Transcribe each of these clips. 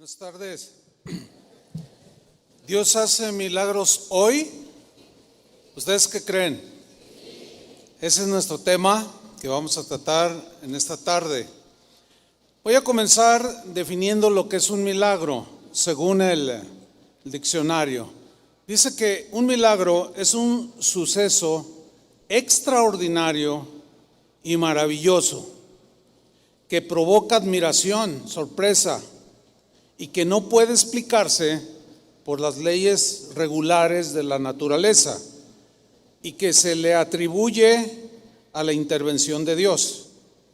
Buenas tardes. ¿Dios hace milagros hoy? ¿Ustedes qué creen? Ese es nuestro tema que vamos a tratar en esta tarde. Voy a comenzar definiendo lo que es un milagro, según el diccionario. Dice que un milagro es un suceso extraordinario y maravilloso que provoca admiración, sorpresa, y que no puede explicarse por las leyes regulares de la naturaleza y que se le atribuye a la intervención de Dios.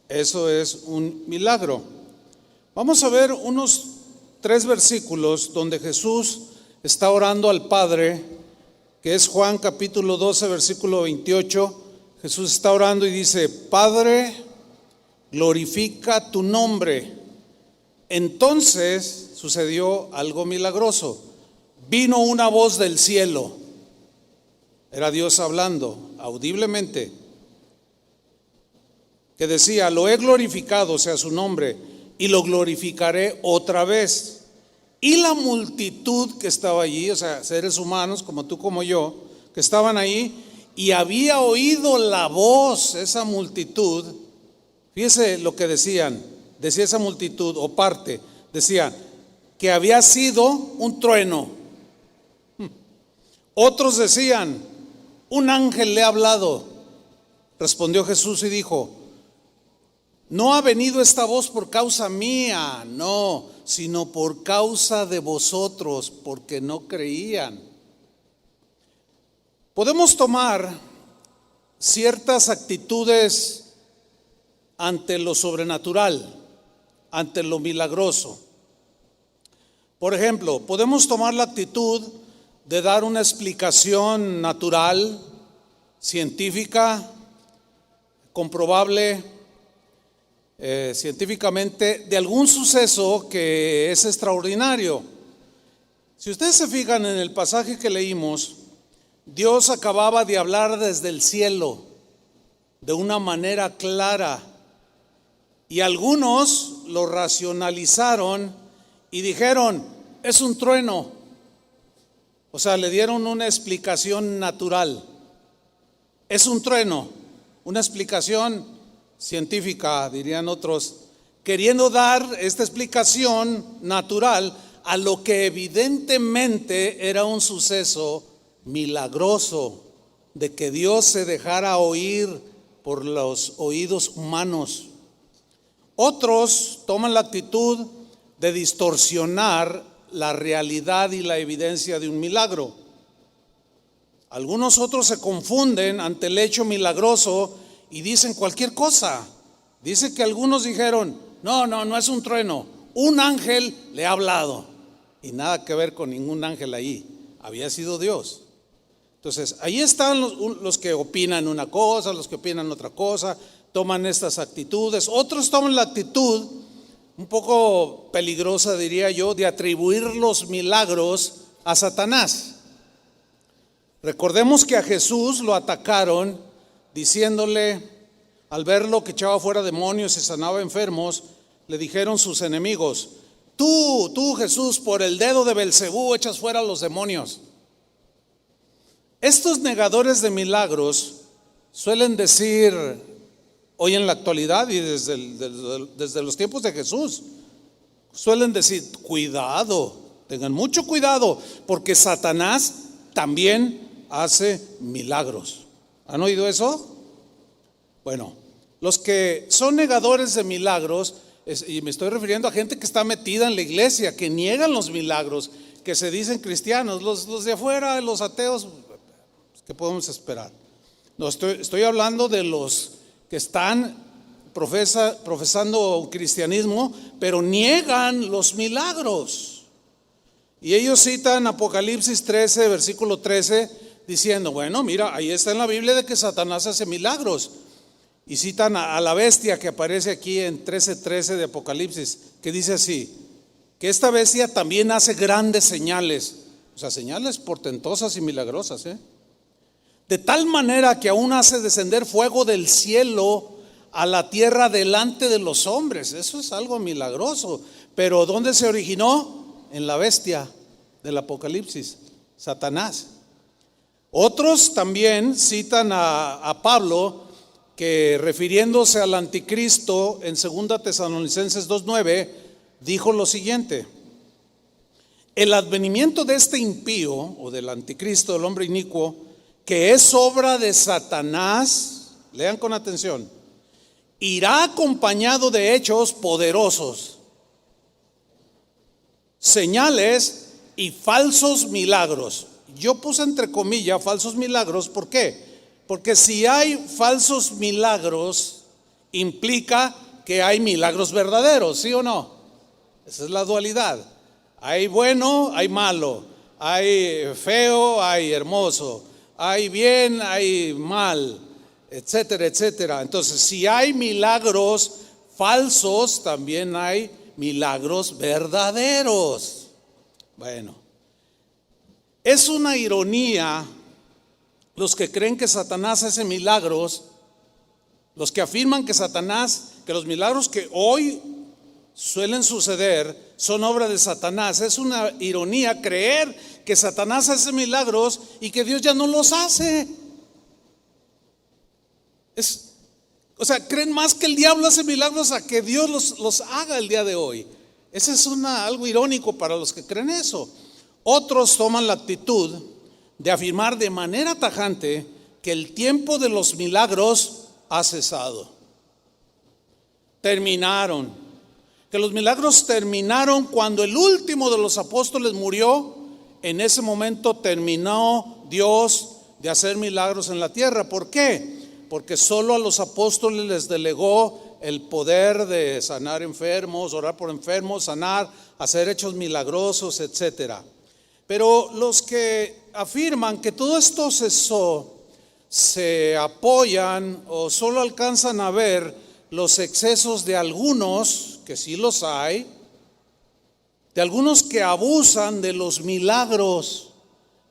Eso es un milagro. Vamos a ver unos 3 versículos donde Jesús está orando al Padre, que es Juan capítulo 12, versículo 28. Jesús está orando y dice: Padre, glorifica tu nombre. Entonces sucedió algo milagroso. Vino una voz del cielo. Era Dios hablando audiblemente, que decía: lo he glorificado, o sea, su nombre, y lo glorificaré otra vez. Y la multitud que estaba allí, o sea, seres humanos como tú, como yo, que estaban ahí, y había oído la voz, esa multitud. Fíjese lo que decía esa multitud o parte, decía que había sido un trueno. Otros decían: un ángel le ha hablado. Respondió Jesús y dijo: no ha venido esta voz por causa mía, no, sino por causa de vosotros, porque no creían. Podemos tomar ciertas actitudes ante lo sobrenatural, ante lo milagroso. Por ejemplo, podemos tomar la actitud de dar una explicación natural, científica, comprobable científicamente, de algún suceso que es extraordinario. Si ustedes se fijan en el pasaje que leímos, Dios acababa de hablar desde el cielo de una manera clara, y algunos lo racionalizaron y dijeron: es un trueno. O sea, le dieron una explicación natural. Es un trueno, una explicación científica, dirían otros, queriendo dar esta explicación natural a lo que evidentemente era un suceso milagroso, de que Dios se dejara oír por los oídos humanos. Otros toman la actitud de distorsionar la realidad y la evidencia de un milagro. Algunos otros se confunden ante el hecho milagroso y dicen cualquier cosa. Dice que algunos dijeron: no es un trueno, un ángel le ha hablado. Y nada que ver con ningún ángel ahí, había sido Dios. Entonces, ahí están los que opinan una cosa, los que opinan otra cosa, toman estas actitudes. Otros toman la actitud un poco peligrosa, diría yo, de atribuir los milagros a Satanás. Recordemos que a Jesús lo atacaron diciéndole, al verlo que echaba fuera demonios y sanaba enfermos, le dijeron sus enemigos: tú Jesús, por el dedo de Belcebú echas fuera a los demonios. Estos negadores de milagros suelen decir hoy en la actualidad y desde los tiempos de Jesús, suelen decir: cuidado, tengan mucho cuidado, porque Satanás también hace milagros. ¿Han oído eso? Bueno, los que son negadores de milagros, y me estoy refiriendo a gente que está metida en la iglesia, que niegan los milagros, que se dicen cristianos, los de afuera, los ateos, ¿qué podemos esperar? No, estoy hablando de los que están profesando un cristianismo, pero niegan los milagros. Y ellos citan Apocalipsis 13, versículo 13, diciendo: bueno, mira, ahí está en la Biblia de que Satanás hace milagros. Y citan a la bestia que aparece aquí en 13:13 de Apocalipsis, que dice así: que esta bestia también hace grandes señales, o sea, señales portentosas y milagrosas, de tal manera que aún hace descender fuego del cielo a la tierra delante de los hombres. Eso es algo milagroso. Pero ¿dónde se originó? en la bestia del Apocalipsis, Satanás. Otros también citan a Pablo, que refiriéndose al anticristo en 2 Tesalonicenses 2:9, dijo lo siguiente: el advenimiento de este impío, o del anticristo, del hombre inicuo, que es obra de Satanás, lean con atención, irá acompañado de hechos poderosos, señales y falsos milagros. Yo puse entre comillas falsos milagros, ¿por qué? Porque si hay falsos milagros, implica que hay milagros verdaderos, ¿sí o no? Esa es la dualidad. Hay bueno, hay malo, hay feo, hay hermoso, hay bien, hay mal, etcétera, etcétera. Entonces, si hay milagros falsos, también hay milagros verdaderos. Bueno, es una ironía los que creen que Satanás hace milagros, los que afirman que que los milagros que hoy suelen suceder son obra de Satanás. Es una ironía creer que Satanás hace milagros y que Dios ya no los hace. O sea, creen más que el diablo hace milagros a que Dios los haga el día de hoy. Ese es algo irónico para los que creen eso. Otros toman la actitud de afirmar de manera tajante que el tiempo de los milagros ha cesado. Terminaron. Que los milagros terminaron cuando el último de los apóstoles murió. En ese momento terminó Dios de hacer milagros en la tierra. ¿Por qué? Porque solo a los apóstoles les delegó el poder de sanar enfermos, orar por enfermos, sanar, hacer hechos milagrosos, etcétera. Pero los que afirman que todo esto cesó, se apoyan o solo alcanzan a ver los excesos de algunos, que sí los hay, de algunos que abusan de los milagros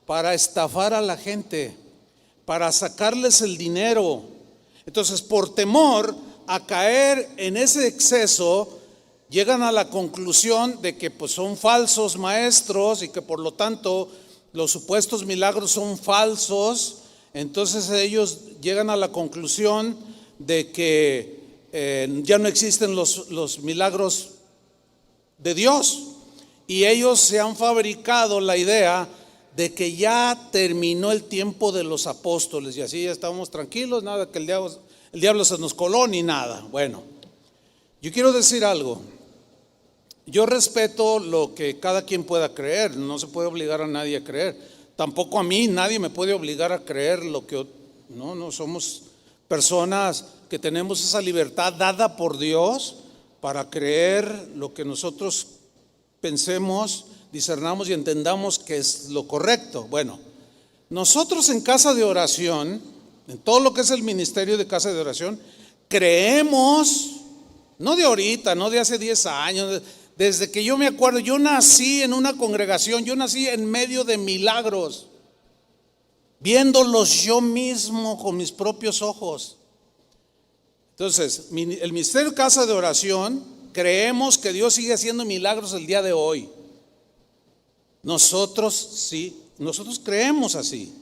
para estafar a la gente, para sacarles el dinero. Entonces, por temor a caer en ese exceso, llegan a la conclusión de que pues son falsos maestros y que por lo tanto los supuestos milagros son falsos. Entonces ellos llegan a la conclusión de que ya no existen los milagros de Dios, y ellos se han fabricado la idea de que ya terminó el tiempo de los apóstoles y así ya estamos tranquilos, nada que el diablo se nos coló ni nada. Bueno, yo quiero decir algo. Yo respeto lo que cada quien pueda creer, no se puede obligar a nadie a creer. Tampoco a mí nadie me puede obligar a creer lo que no somos personas que tenemos esa libertad dada por Dios para creer lo que nosotros pensemos, discernamos y entendamos que es lo correcto. Bueno, nosotros en Casa de Oración, en todo lo que es el ministerio de Casa de Oración, creemos, no de ahorita, no de hace 10 años, desde que yo me acuerdo. Yo nací en una congregación, yo nací en medio de milagros, viéndolos yo mismo con mis propios ojos. Entonces, el ministerio Casa de Oración, creemos que Dios sigue haciendo milagros el día de hoy. Nosotros sí, nosotros creemos así.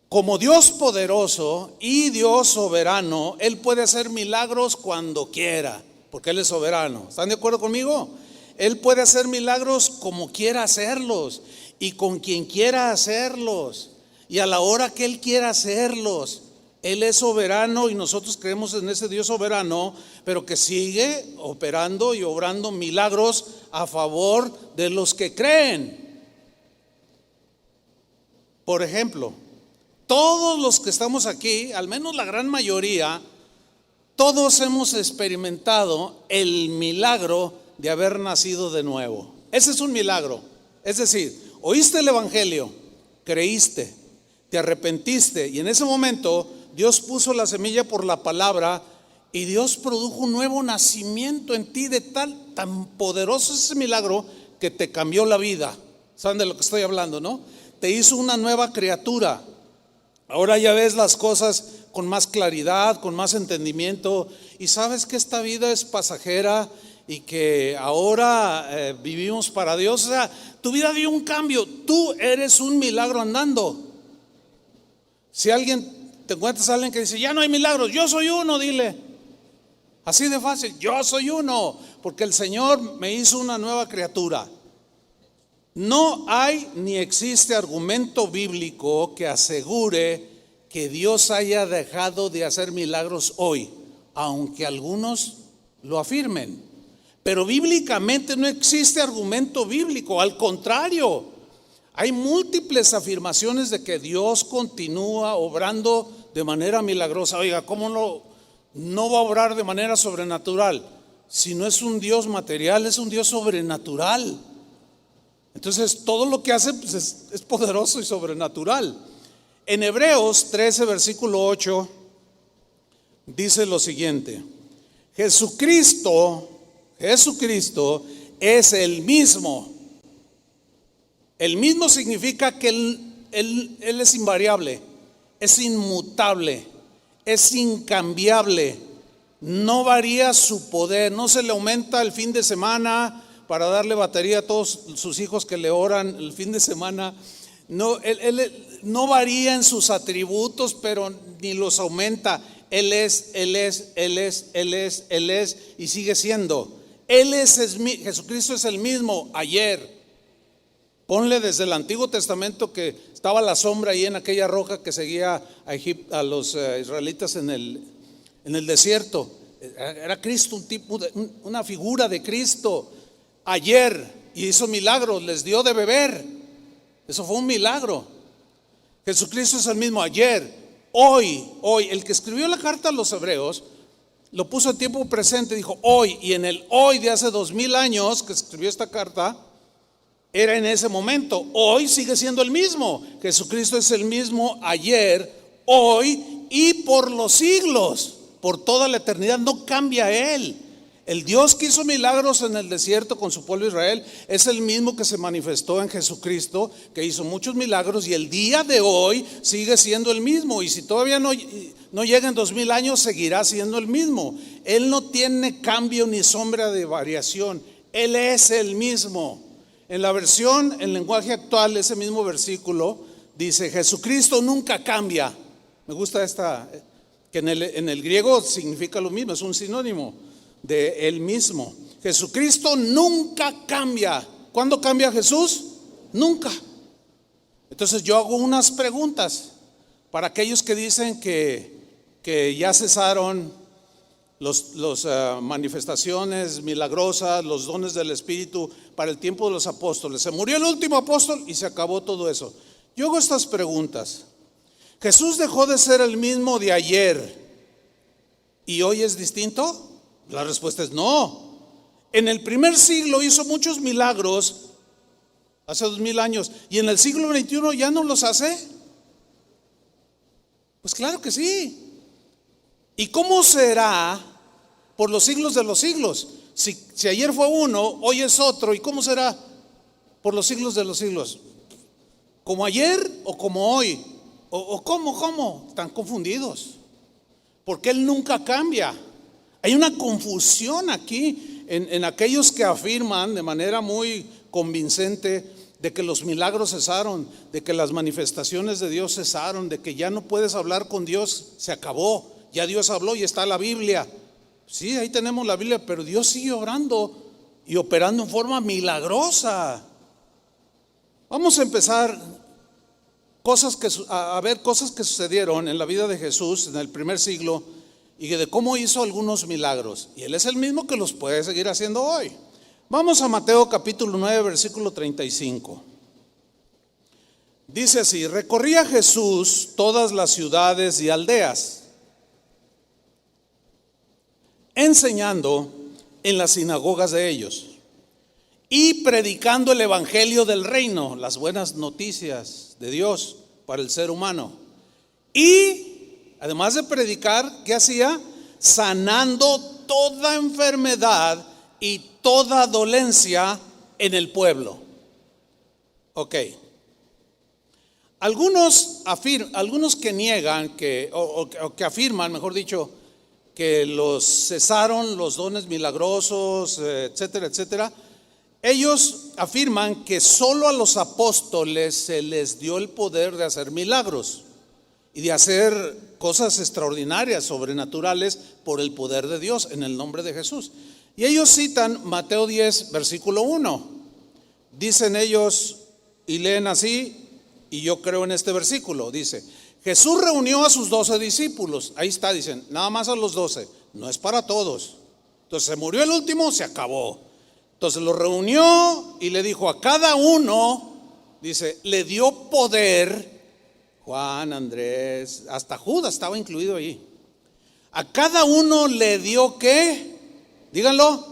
Como Dios poderoso y Dios soberano, Él puede hacer milagros cuando quiera, porque Él es soberano. ¿Están de acuerdo conmigo? Él puede hacer milagros como quiera hacerlos y con quien quiera hacerlos y a la hora que Él quiera hacerlos. Él es soberano y nosotros creemos en ese Dios soberano, pero que sigue operando y obrando milagros a favor de los que creen. Por ejemplo, todos los que estamos aquí, al menos la gran mayoría, todos hemos experimentado el milagro de haber nacido de nuevo. Ese es un milagro. Es decir, oíste el evangelio, creíste, te arrepentiste y en ese momento Dios puso la semilla por la palabra y Dios produjo un nuevo nacimiento en ti de tan poderoso ese milagro que te cambió la vida. ¿Saben de lo que estoy hablando, no? Te hizo una nueva criatura. Ahora ya ves las cosas con más claridad, con más entendimiento y sabes que esta vida es pasajera y que ahora vivimos para Dios. O sea, tu vida dio un cambio. Tú eres un milagro andando. Si te encuentras a alguien que dice, ya no hay milagros, yo soy uno, dile. Así de fácil, yo soy uno, porque el Señor me hizo una nueva criatura. No hay ni existe argumento bíblico que asegure que Dios haya dejado de hacer milagros hoy, aunque algunos lo afirmen. Pero bíblicamente no existe argumento bíblico, al contrario, hay múltiples afirmaciones de que Dios continúa obrando de manera milagrosa. Oiga, ¿cómo no va a obrar de manera sobrenatural? Si no es un Dios material, es un Dios sobrenatural. Entonces todo lo que hace pues, es poderoso y sobrenatural. En Hebreos 13, versículo 8, dice lo siguiente: Jesucristo es el mismo. El mismo significa que Él es invariable, es inmutable, es incambiable, no varía su poder, no se le aumenta el fin de semana para darle batería a todos sus hijos que le oran el fin de semana. No, él no varía en sus atributos, pero ni los aumenta. Él es y sigue siendo. Jesucristo es el mismo ayer. Ponle desde el Antiguo Testamento que estaba la sombra ahí en aquella roca que seguía a los israelitas en el desierto. Era Cristo, una figura de Cristo. Ayer hizo milagros, les dio de beber. Eso fue un milagro. Jesucristo es el mismo ayer, hoy. El que escribió la carta a los hebreos lo puso en tiempo presente, dijo hoy, y en el hoy de hace 2000 años que escribió esta carta, era en ese momento. Hoy sigue siendo el mismo. Jesucristo es el mismo ayer, hoy y por los siglos, por toda la eternidad. No cambia Él. El Dios que hizo milagros en el desierto con su pueblo Israel es el mismo que se manifestó en Jesucristo, que hizo muchos milagros, y el día de hoy sigue siendo el mismo. Y si todavía no llega en 2000 años, seguirá siendo el mismo. Él no tiene cambio ni sombra de variación. Él es el mismo. En la versión, en lenguaje actual, ese mismo versículo dice: Jesucristo nunca cambia. Me gusta esta, que en el griego significa lo mismo, es un sinónimo de él mismo. Jesucristo nunca cambia. ¿Cuándo cambia Jesús? Nunca. Entonces yo hago unas preguntas para aquellos que dicen que ya cesaron las manifestaciones milagrosas, los dones del Espíritu para el tiempo de los apóstoles. Se murió el último apóstol y se acabó todo eso. Yo hago estas preguntas. ¿Jesús dejó de ser el mismo de ayer y hoy es distinto? La respuesta es no. En el primer siglo hizo muchos milagros, hace 2000 años, y en el siglo XXI ya no los hace. Pues claro que sí. ¿Y cómo será por los siglos de los siglos? Si ayer fue uno, hoy es otro. ¿Y cómo será por los siglos de los siglos? ¿Como ayer o como hoy? ¿O cómo? Están confundidos, porque Él nunca cambia. Hay una confusión aquí en aquellos que afirman de manera muy convincente de que los milagros cesaron, de que las manifestaciones de Dios cesaron, de que ya no puedes hablar con Dios, se acabó, ya Dios habló y está la Biblia. Sí, ahí tenemos la Biblia, pero Dios sigue obrando y operando en forma milagrosa. Vamos a empezar a ver cosas que sucedieron en la vida de Jesús en el primer siglo y de cómo hizo algunos milagros. Y Él es el mismo que los puede seguir haciendo hoy. Vamos a Mateo capítulo 9, versículo 35. Dice así: recorría Jesús todas las ciudades y aldeas, enseñando en las sinagogas de ellos y predicando el evangelio del reino, las buenas noticias de Dios para el ser humano. Y además de predicar, ¿qué hacía? Sanando toda enfermedad y toda dolencia en el pueblo. Ok. Algunos que niegan o que afirman, mejor dicho, que los cesaron los dones milagrosos, etcétera, etcétera, ellos afirman que solo a los apóstoles se les dio el poder de hacer milagros y de hacer cosas extraordinarias, sobrenaturales, por el poder de Dios en el nombre de Jesús. Y ellos citan Mateo 10, versículo 1. Dicen ellos y leen así, y yo creo en este versículo, dice: Jesús reunió a sus 12 discípulos. Ahí está, dicen, nada más a los 12, no es para todos. Entonces se murió el último, se acabó. Entonces lo reunió y le dijo a cada uno, dice, le dio poder. Juan, Andrés, hasta Judas estaba incluido ahí. A cada uno le dio, ¿qué? Díganlo,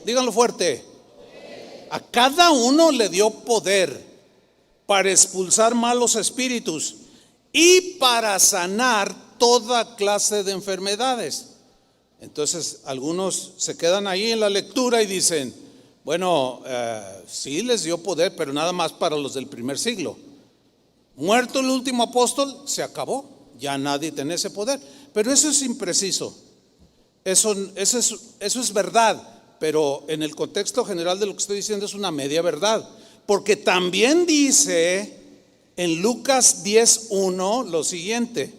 díganlo fuerte. A cada uno le dio poder para expulsar malos espíritus y para sanar toda clase de enfermedades. Entonces algunos se quedan ahí en la lectura y dicen, bueno, sí les dio poder, pero nada más para los del primer siglo. Muerto el último apóstol, se acabó, ya nadie tiene ese poder. Pero eso es impreciso, eso es verdad, pero en el contexto general de lo que estoy diciendo es una media verdad. Porque también dice en Lucas 10:1 lo siguiente: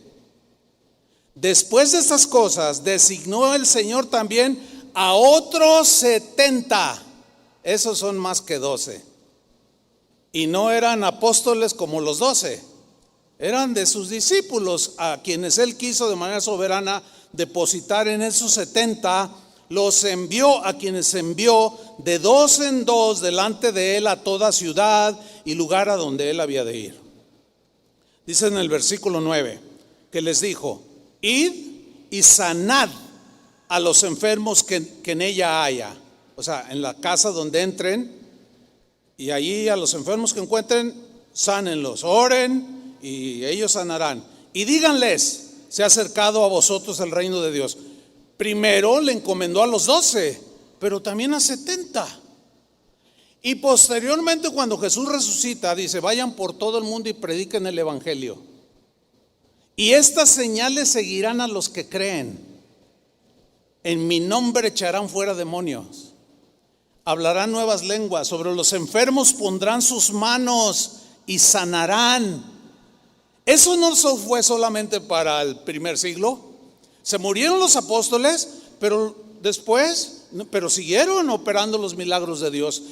después de estas cosas designó el Señor también a otros 70, esos son más que 12. Y no eran apóstoles como los 12, eran de sus discípulos, a quienes él quiso de manera soberana depositar en esos 70. Los envió, a quienes envió de 2 en 2 delante de él a toda ciudad y lugar a donde él había de ir. Dice en el versículo 9 que les dijo: id y sanad a los enfermos que en ella haya. O sea, en la casa donde entren, y allí a los enfermos que encuentren, sánenlos, oren y ellos sanarán. Y díganles: se ha acercado a vosotros el reino de Dios. Primero le encomendó a los 12, pero también a 70. Y posteriormente, cuando Jesús resucita, dice: vayan por todo el mundo y prediquen el evangelio. Y estas señales seguirán a los que creen. En mi nombre echarán fuera demonios, hablarán nuevas lenguas, sobre los enfermos pondrán sus manos y sanarán. Eso no fue solamente para el primer siglo. Se murieron los apóstoles, pero después, pero siguieron operando los milagros de Dios.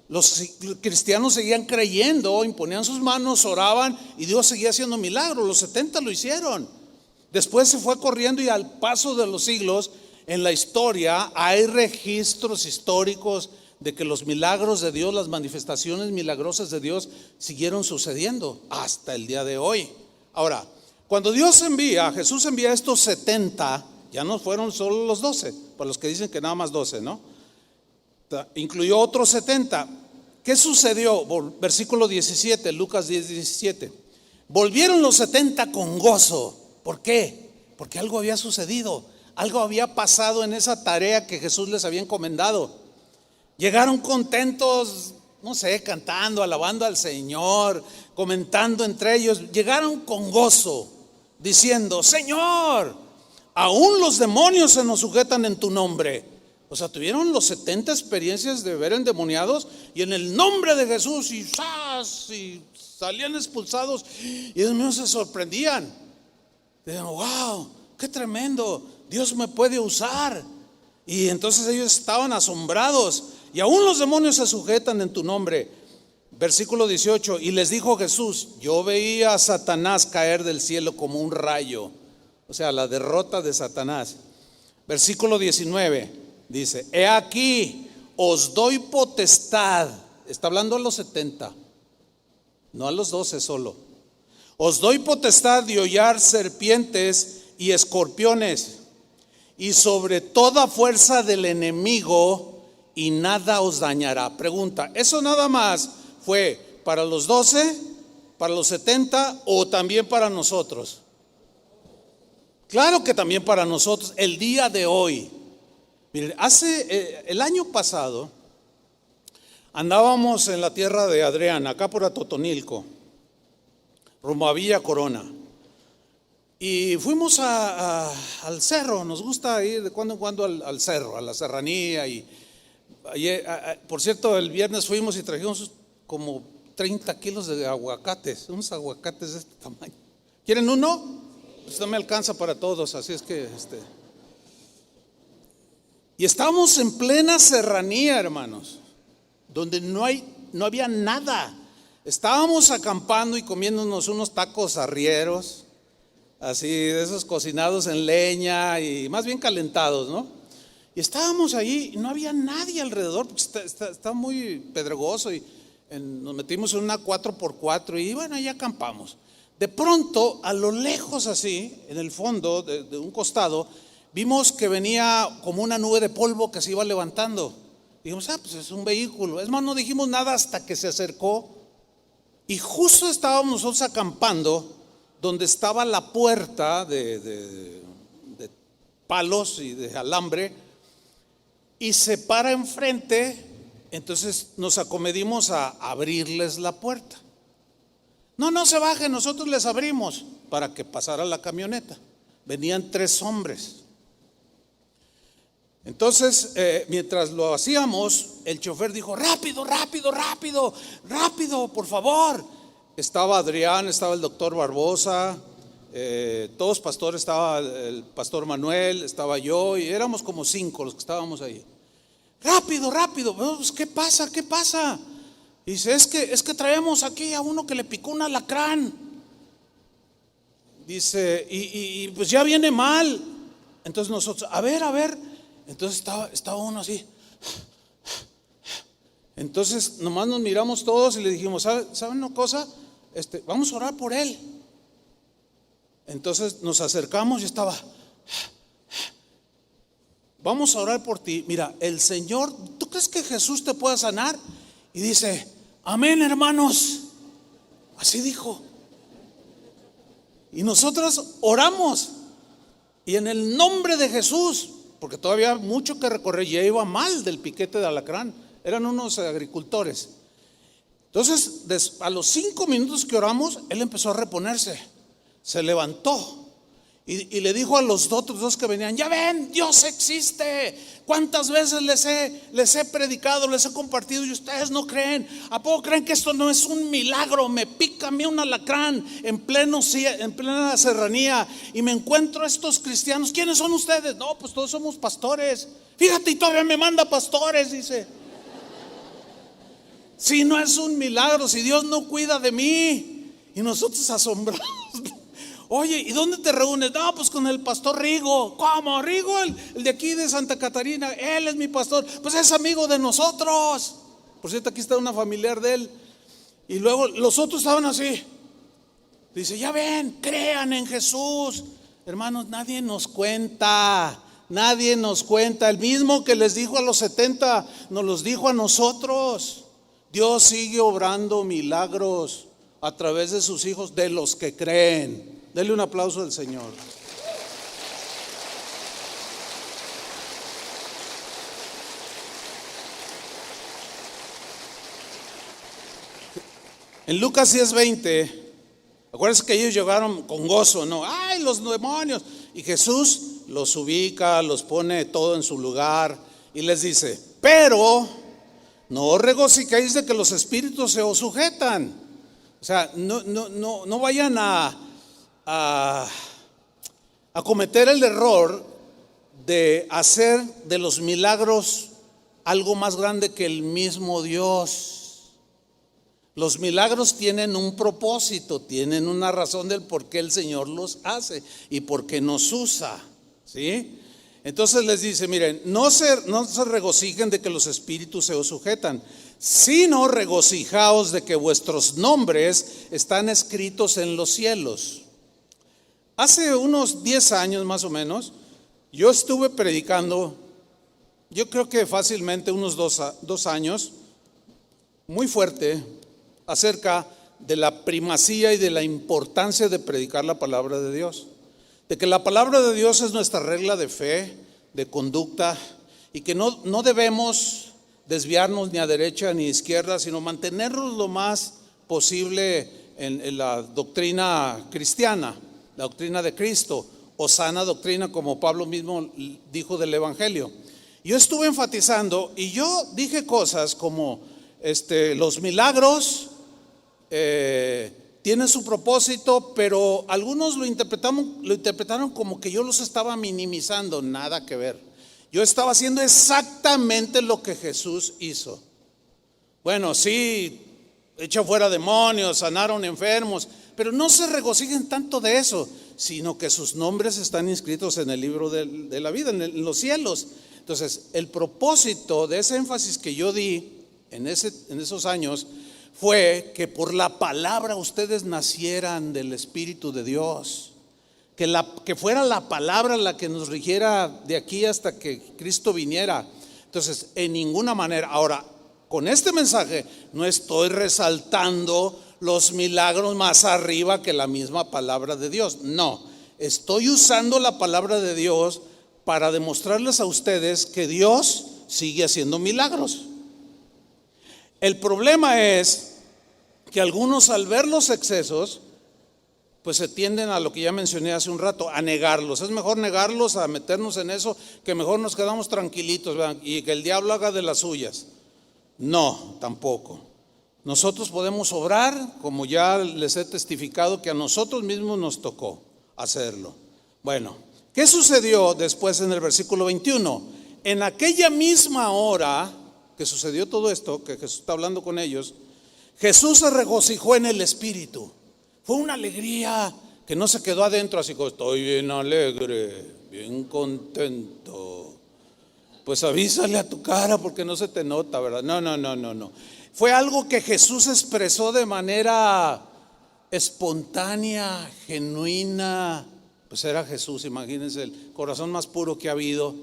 Los cristianos seguían creyendo, imponían sus manos, oraban y Dios seguía haciendo milagros. Los 70 lo hicieron. Después se fue corriendo y al paso de los siglos en la historia hay registros históricos de que los milagros de Dios, las manifestaciones milagrosas de Dios siguieron sucediendo hasta el día de hoy. Ahora, cuando Jesús envía a estos 70, ya no fueron solo los 12, para los que dicen que nada más 12, ¿no? Incluyó otros 70. ¿Qué sucedió? Versículo 17, Lucas 10:17. Volvieron los 70 con gozo. ¿Por qué? Porque algo había sucedido, algo había pasado en esa tarea que Jesús les había encomendado. Llegaron contentos, no sé, cantando, alabando al Señor, comentando entre ellos. Llegaron con gozo, diciendo: Señor, aún los demonios se nos sujetan en tu nombre. O sea, tuvieron los 70 experiencias de ver endemoniados y en el nombre de Jesús y salían expulsados y los demonios se sorprendían. Decían: wow, qué tremendo, Dios me puede usar. Y entonces ellos estaban asombrados. Y aún los demonios se sujetan en tu nombre. Versículo 18: y les dijo Jesús: yo veía a Satanás caer del cielo como un rayo. O sea, la derrota de Satanás. Versículo 19 dice: he aquí, os doy potestad. Está hablando a los 70, no a los 12 solo. Os doy potestad de hollar serpientes y escorpiones, y sobre toda fuerza del enemigo, y nada os dañará. Pregunta: ¿eso nada más fue para los 12, para los 70 o también para nosotros? Claro que también para nosotros el día de hoy. Miren, el año pasado andábamos en la tierra de Adrián, acá por Atotonilco, rumbo a Villa Corona. Y fuimos al cerro. Nos gusta ir de cuando en cuando al cerro, a la serranía. Y por cierto, el viernes fuimos y trajimos como 30 kilos de aguacates, unos aguacates de este tamaño. ¿Quieren uno? Pues no me alcanza para todos, así es que Y estábamos en plena serranía, hermanos, donde no había nada. Estábamos acampando y comiéndonos unos tacos arrieros, así de esos cocinados en leña y más bien calentados, ¿no? Y estábamos ahí y no había nadie alrededor, porque está muy pedregoso y nos metimos en una 4x4 y bueno, ahí acampamos. De pronto, a lo lejos así, en el fondo de un costado, vimos que venía como una nube de polvo que se iba levantando. Dijimos, pues es un vehículo. Es más, no dijimos nada hasta que se acercó. Y justo estábamos nosotros acampando donde estaba la puerta de palos y de alambre. Y se para enfrente. Entonces nos acomedimos a abrirles la puerta. No se bajen, nosotros les abrimos para que pasara la camioneta. Venían 3 hombres. Entonces, mientras lo hacíamos, el chofer dijo, rápido, por favor. Estaba Adrián, estaba el doctor Barbosa, todos pastores, estaba el pastor Manuel, estaba yo, y éramos como 5 los que estábamos ahí. Rápido, pues, ¿qué pasa? Y dice, es que traemos aquí a uno que le picó un alacrán. Dice, y pues ya viene mal. Entonces nosotros, a ver. Entonces estaba uno así. Entonces nomás nos miramos todos y le dijimos, ¿saben una cosa? Vamos a orar por él. Entonces nos acercamos y estaba, vamos a orar por ti. Mira, el Señor, ¿tú crees que Jesús te pueda sanar? Y dice, amén, hermanos. Así dijo. Y nosotros oramos. Y en el nombre de Jesús, porque todavía mucho que recorrer, ya iba mal del piquete de alacrán. Eran unos agricultores. Entonces, a los 5 minutos que oramos, él empezó a reponerse. Se levantó. Y le dijo a los otros 2 que venían, ya ven, Dios existe. ¿Cuántas veces les he predicado, les he compartido y ustedes no creen? ¿A poco creen que esto no es un milagro? Me pica a mí un alacrán en plena serranía y me encuentro a estos cristianos. ¿Quiénes son ustedes? No, pues todos somos pastores. Fíjate, y todavía me manda pastores, dice. Si no es un milagro, si Dios no cuida de mí. Y nosotros asombrados. Oye, ¿y dónde te reúnes? No, pues con el pastor Rigo. ¿Cómo? Rigo, el de aquí de Santa Catarina. Él es mi pastor. Pues es amigo de nosotros. Por cierto, aquí está una familiar de él. Y luego los otros estaban así. Dice, ya ven, crean en Jesús. Hermanos, nadie nos cuenta. El mismo que les dijo a los 70, nos los dijo a nosotros. Dios sigue obrando milagros a través de sus hijos, de los que creen. Denle un aplauso al Señor. En Lucas 10:20, acuérdense que ellos llegaron con gozo, ¿no? ¡Ay, los demonios! Y Jesús los ubica, los pone todo en su lugar y les dice, pero no os regocijéis de que los espíritus se os sujetan. O sea, no vayan a cometer el error de hacer de los milagros algo más grande que el mismo Dios. Los milagros tienen un propósito, tienen una razón del por qué el Señor los hace y por qué nos usa, ¿sí? Entonces les dice, miren, no se regocijen de que los espíritus se os sujetan, sino regocijaos de que vuestros nombres están escritos en los cielos. Hace unos 10 años más o menos, yo estuve predicando, yo creo que fácilmente unos 2 años, muy fuerte, acerca de la primacía y de la importancia de predicar la palabra de Dios. De que la palabra de Dios es nuestra regla de fe, de conducta, y que no debemos desviarnos ni a derecha ni a izquierda, sino mantenernos lo más posible en la doctrina cristiana. la doctrina de Cristo, o sana doctrina, como Pablo mismo dijo del Evangelio. Yo estuve enfatizando y yo dije cosas como los milagros tienen su propósito, pero algunos lo interpretaron como que yo los estaba minimizando. Nada que ver. Yo estaba haciendo exactamente lo que Jesús hizo. Bueno, sí, echan fuera demonios, sanaron enfermos, pero no se regocijen tanto de eso, sino que sus nombres están inscritos en el libro de la vida, en los cielos. Entonces, el propósito de ese énfasis que yo di en esos años fue que por la palabra ustedes nacieran del Espíritu de Dios, que fuera la palabra la que nos rigiera de aquí hasta que Cristo viniera. Entonces, en ninguna manera, ahora, con este mensaje no estoy resaltando los milagros más arriba que la misma palabra de Dios. No, estoy usando la palabra de Dios para demostrarles a ustedes que Dios sigue haciendo milagros. El problema es que algunos, al ver los excesos, pues se tienden a lo que ya mencioné hace un rato, a negarlos. Es mejor negarlos a meternos en eso, que mejor nos quedamos tranquilitos, ¿verdad? Y que el diablo haga de las suyas. No, tampoco. Nosotros podemos obrar, como ya les he testificado, que a nosotros mismos nos tocó hacerlo. Bueno, ¿qué sucedió después en el versículo 21? En aquella misma hora que sucedió todo esto, que Jesús está hablando con ellos, Jesús se regocijó en el Espíritu. Fue una alegría que no se quedó adentro así como estoy bien alegre, bien contento. Pues avísale a tu cara porque no se te nota, ¿verdad? No. Fue algo que Jesús expresó de manera espontánea, genuina. Pues era Jesús, imagínense, el corazón más puro que ha habido,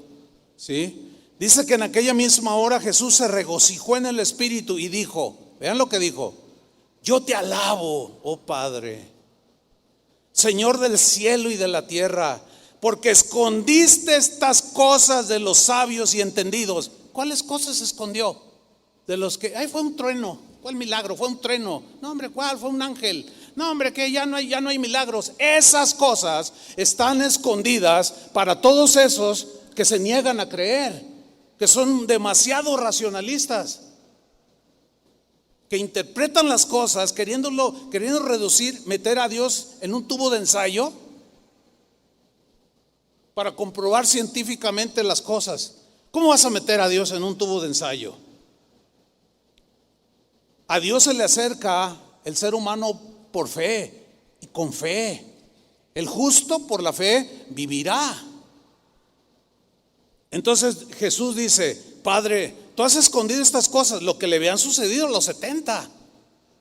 ¿sí? Dice que en aquella misma hora Jesús se regocijó en el Espíritu y dijo, vean lo que dijo: yo te alabo, oh Padre, Señor del cielo y de la tierra, porque escondiste estas cosas de los sabios y entendidos. ¿Cuáles cosas escondió? De los que, ay, fue un trueno, fue el milagro, fue un trueno. No, hombre, ¿cuál? Fue un ángel. No, hombre, que ya no hay milagros. Esas cosas están escondidas para todos esos que se niegan a creer, que son demasiado racionalistas, que interpretan las cosas queriendo reducir, meter a Dios en un tubo de ensayo para comprobar científicamente las cosas. ¿Cómo vas a meter a Dios en un tubo de ensayo? A Dios se le acerca el ser humano por fe y con fe. El justo por la fe vivirá. Entonces Jesús dice: Padre, tú has escondido estas cosas, lo que le habían sucedido a los 70.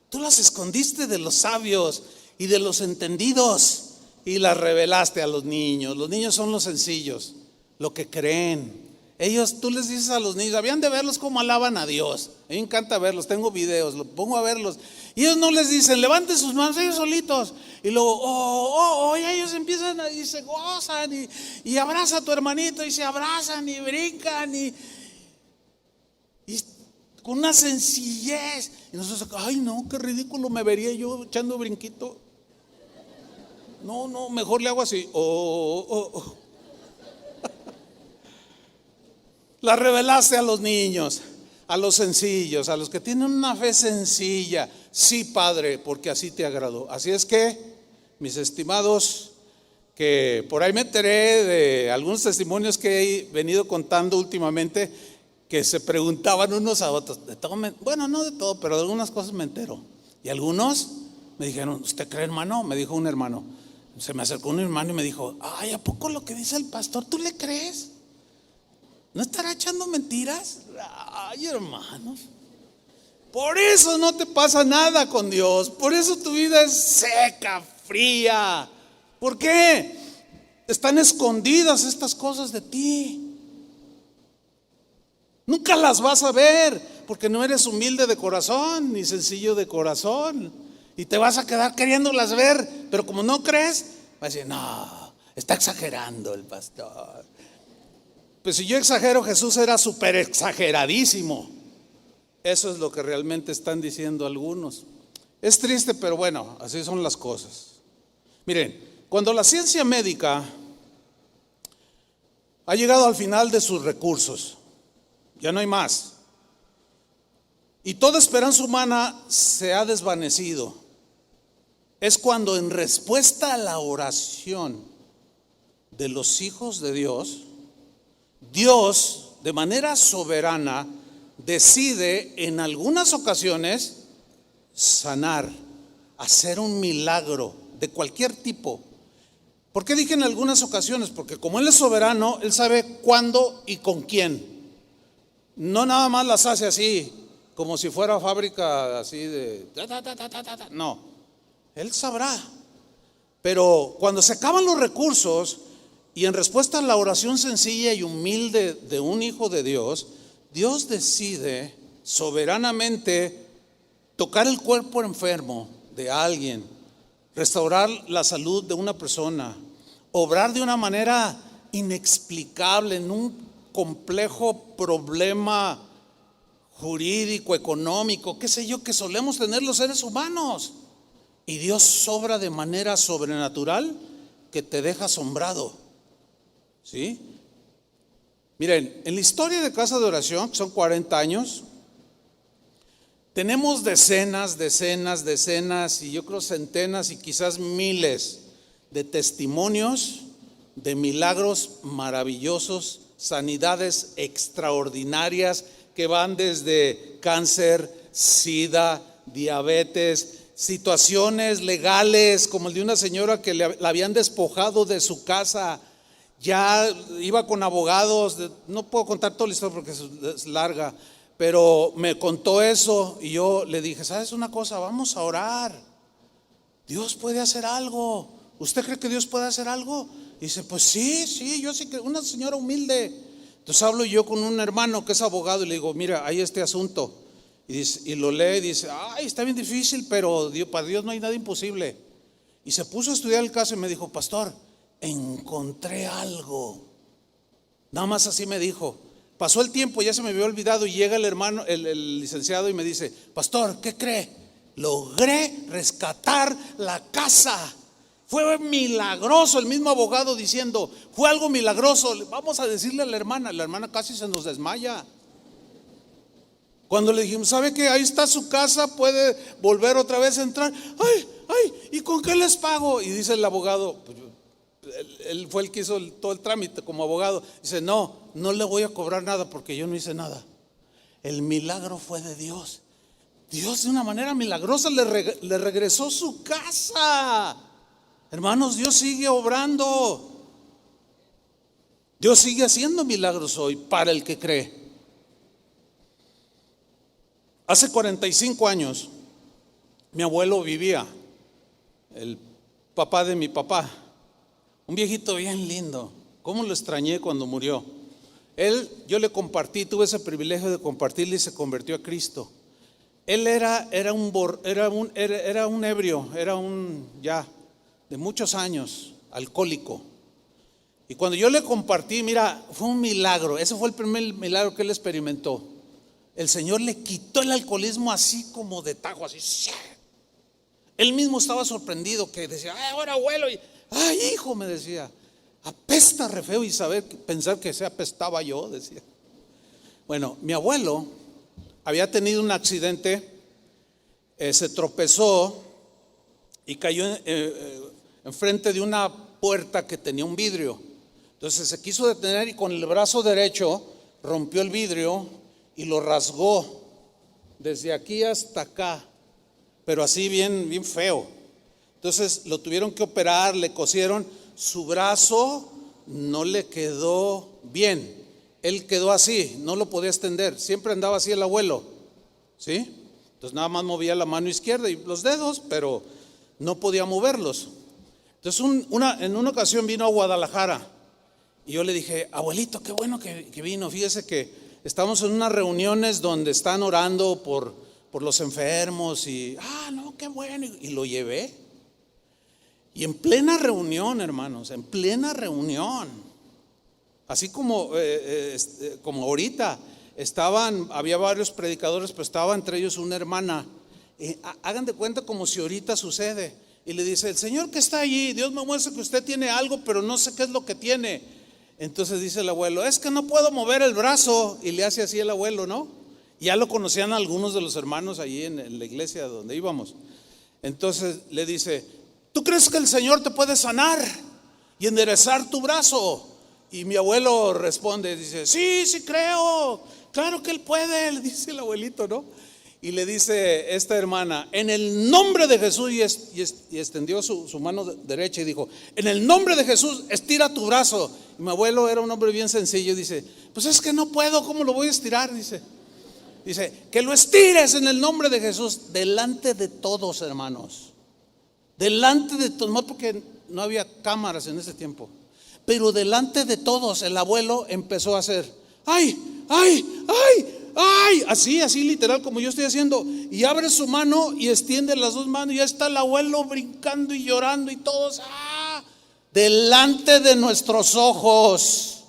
Tú las escondiste de los sabios y de los entendidos y las revelaste a los niños. Los niños son los sencillos, lo que creen. Ellos, tú les dices a los niños, habían de verlos cómo alaban a Dios. A mí me encanta verlos, tengo videos, los pongo a verlos. Y ellos no les dicen, levanten sus manos, ellos solitos. Y luego, y ellos empiezan y se gozan y abraza a tu hermanito y se abrazan y brincan y con una sencillez. Y nosotros, ay no, qué ridículo me vería yo echando brinquito. No, mejor le hago así. La revelaste a los niños, a los sencillos, a los que tienen una fe sencilla. Sí, Padre, porque así te agradó. Así es que, mis estimados, que por ahí me enteré de algunos testimonios que he venido contando últimamente, que se preguntaban unos a otros, de todo, bueno, no de todo, pero de algunas cosas me entero. Y algunos me dijeron, ¿usted cree, hermano? Me dijo un hermano. Se me acercó un hermano y me dijo, ay, ¿a poco lo que dice el pastor, tú le crees? ¿No estará echando mentiras? Ay, hermanos, por eso no te pasa nada con Dios. Por eso tu vida es seca, fría. ¿Por qué? Están escondidas estas cosas de ti. Nunca las vas a ver porque no eres humilde de corazón ni sencillo de corazón. Y te vas a quedar queriéndolas ver. Pero como no crees, vas a decir, no, está exagerando el pastor. Pues si yo exagero, Jesús era súper exageradísimo. Eso es lo que realmente están diciendo algunos. Es triste, pero bueno, así son las cosas. Miren, Cuando la ciencia médica ha llegado al final de sus recursos, ya no hay más, y toda esperanza humana se ha desvanecido, es cuando en respuesta a la oración de los hijos de Dios, Dios de manera soberana decide en algunas ocasiones sanar, hacer un milagro de cualquier tipo. ¿Por qué dije en algunas ocasiones? Porque como Él es soberano, Él sabe cuándo y con quién. No nada más las hace así, como si fuera fábrica así de... No, Él sabrá. Pero cuando se acaban los recursos y en respuesta a la oración sencilla y humilde de un hijo de Dios, Dios decide soberanamente tocar el cuerpo enfermo de alguien, restaurar la salud de una persona, obrar de una manera inexplicable en un complejo problema jurídico, económico, qué sé yo, que solemos tener los seres humanos. Y Dios obra de manera sobrenatural que te deja asombrado. ¿Sí? Miren, en la historia de Casa de Oración, que son 40 años, tenemos decenas, y yo creo centenas y quizás miles de testimonios de milagros maravillosos, sanidades extraordinarias que van desde cáncer, sida, diabetes, situaciones legales como el de una señora que la habían despojado de su casa, ya iba con abogados, no puedo contar toda la historia porque es larga, pero me contó eso y yo le dije, ¿sabes una cosa? Vamos a orar, Dios puede hacer algo. ¿Usted cree que Dios puede hacer algo? Y dice, pues sí, yo sí que una señora humilde. Entonces hablo yo con un hermano que es abogado y le digo, mira, hay este asunto. Y lo lee y dice, ay, está bien difícil, pero para Dios no hay nada imposible. Y se puso a estudiar el caso y me dijo, pastor, encontré algo. Nada más así me dijo. Pasó el tiempo, ya se me había olvidado y llega el hermano, el licenciado y me dice, pastor, ¿qué cree? Logré rescatar la casa. Fue milagroso, el mismo abogado diciendo, fue algo milagroso. Vamos a decirle a la hermana casi se nos desmaya. Cuando le dijimos, ¿sabe qué? Ahí está su casa, puede volver otra vez a entrar. Ay, ¿y con qué les pago? Y dice el abogado, pues, él fue el que hizo todo el trámite como abogado. Dice, no le voy a cobrar nada porque yo no hice nada. El milagro fue de Dios. Dios de una manera milagrosa le regresó su casa. Hermanos, Dios sigue obrando. Dios sigue haciendo milagros hoy para el que cree. Hace 45 años mi abuelo vivía, el papá de mi papá, un viejito bien lindo. ¿Cómo lo extrañé cuando murió? Yo le compartí, tuve ese privilegio de compartirle y se convirtió a Cristo. Él era un ebrio, era un ya de muchos años, alcohólico. Y cuando yo le compartí, mira, fue un milagro. Ese fue el primer milagro que él experimentó. El Señor le quitó el alcoholismo así como de tajo, así. Él mismo estaba sorprendido que decía, ay, ahora abuelo, ay, hijo, me decía, apesta re feo, y pensar que se apestaba yo, decía. Bueno, mi abuelo había tenido un accidente, se tropezó y cayó enfrente de una puerta que tenía un vidrio. Entonces se quiso detener y con el brazo derecho rompió el vidrio y lo rasgó desde aquí hasta acá, pero así bien feo. Entonces lo tuvieron que operar, le cosieron. Su brazo no le quedó bien, él quedó así, no lo podía extender, siempre andaba así el abuelo, ¿sí? Entonces nada más movía la mano izquierda y los dedos, pero no podía moverlos. Entonces en una ocasión vino a Guadalajara y yo le dije, abuelito, qué bueno que vino. Fíjese que estamos en unas reuniones donde están orando por los enfermos y, no, qué bueno. Y lo llevé. Y en plena reunión, hermanos, en plena reunión, así como ahorita, había varios predicadores, pero estaba entre ellos una hermana. Hagan de cuenta como si ahorita sucede. y le dice: el Señor que está allí, Dios me muestra que usted tiene algo, pero no sé qué es lo que tiene. Entonces dice el abuelo: es que no puedo mover el brazo. Y le hace así el abuelo, ¿no? Ya lo conocían algunos de los hermanos allí en la iglesia donde íbamos. Entonces le dice: ¿tú crees que el Señor te puede sanar y enderezar tu brazo? Y mi abuelo responde, dice: sí, sí creo, claro que Él puede, le dice el abuelito, ¿no? Y le dice esta hermana: en el nombre de Jesús, y extendió su mano derecha y dijo: en el nombre de Jesús, estira tu brazo. Y mi abuelo era un hombre bien sencillo, dice: pues es que no puedo, ¿cómo lo voy a estirar? Dice: que lo estires en el nombre de Jesús, delante de todos, hermanos. Delante de todos, no, porque no había cámaras en ese tiempo, pero delante de todos el abuelo empezó a hacer: ¡ay, ay, ay! ¡Ay! Así literal como yo estoy haciendo. Y abre su mano y extiende las dos manos. Y ya está el abuelo brincando y llorando y todos delante de nuestros ojos.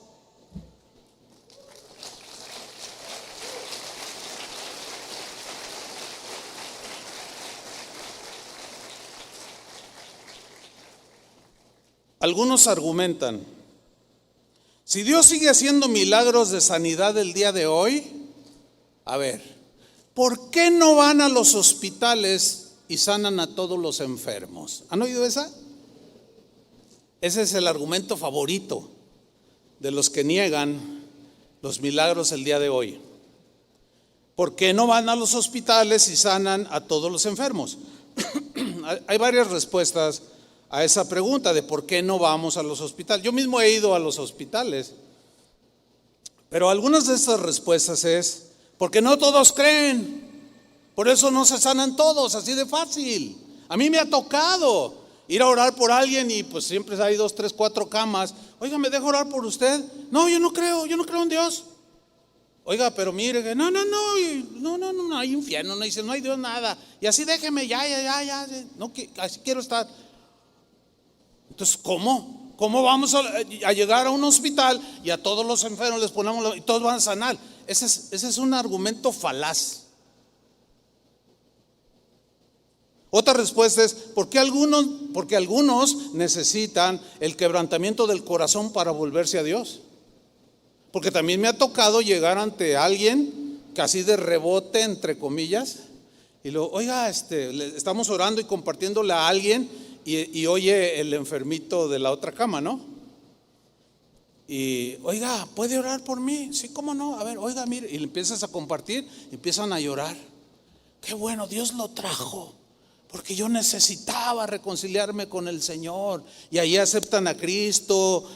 Algunos argumentan: si Dios sigue haciendo milagros de sanidad el día de hoy, a ver, ¿por qué no van a los hospitales y sanan a todos los enfermos? ¿Han oído esa? Ese es el argumento favorito de los que niegan los milagros el día de hoy. ¿Por qué no van a los hospitales y sanan a todos los enfermos? Hay varias respuestas a esa pregunta de por qué no vamos a los hospitales. Yo mismo he ido a los hospitales, pero algunas de estas respuestas es: porque no todos creen, por eso no se sanan todos, así de fácil. A mí me ha tocado ir a orar por alguien y pues siempre hay 2, 3, 4 camas. Oiga, ¿me deja orar por usted? No, yo no creo en Dios. Oiga, pero mire, no, hay infierno, no dice, no hay Dios, nada. Y así déjeme, ya, no, así quiero estar. Entonces, ¿cómo vamos a llegar a un hospital y a todos los enfermos les ponemos y todos van a sanar? Ese es un argumento falaz. Otra respuesta es: porque algunos necesitan el quebrantamiento del corazón para volverse a Dios. Porque también me ha tocado llegar ante alguien que así de rebote, entre comillas, y luego: oiga, estamos orando y compartiéndole a alguien, y oye el enfermito de la otra cama, ¿no? Y: oiga, ¿puede orar por mí? Sí, ¿cómo no? A ver, oiga, mire. Y le empiezas a compartir y empiezan a llorar. Qué bueno, Dios lo trajo, porque yo necesitaba reconciliarme con el Señor. Y ahí aceptan a Cristo,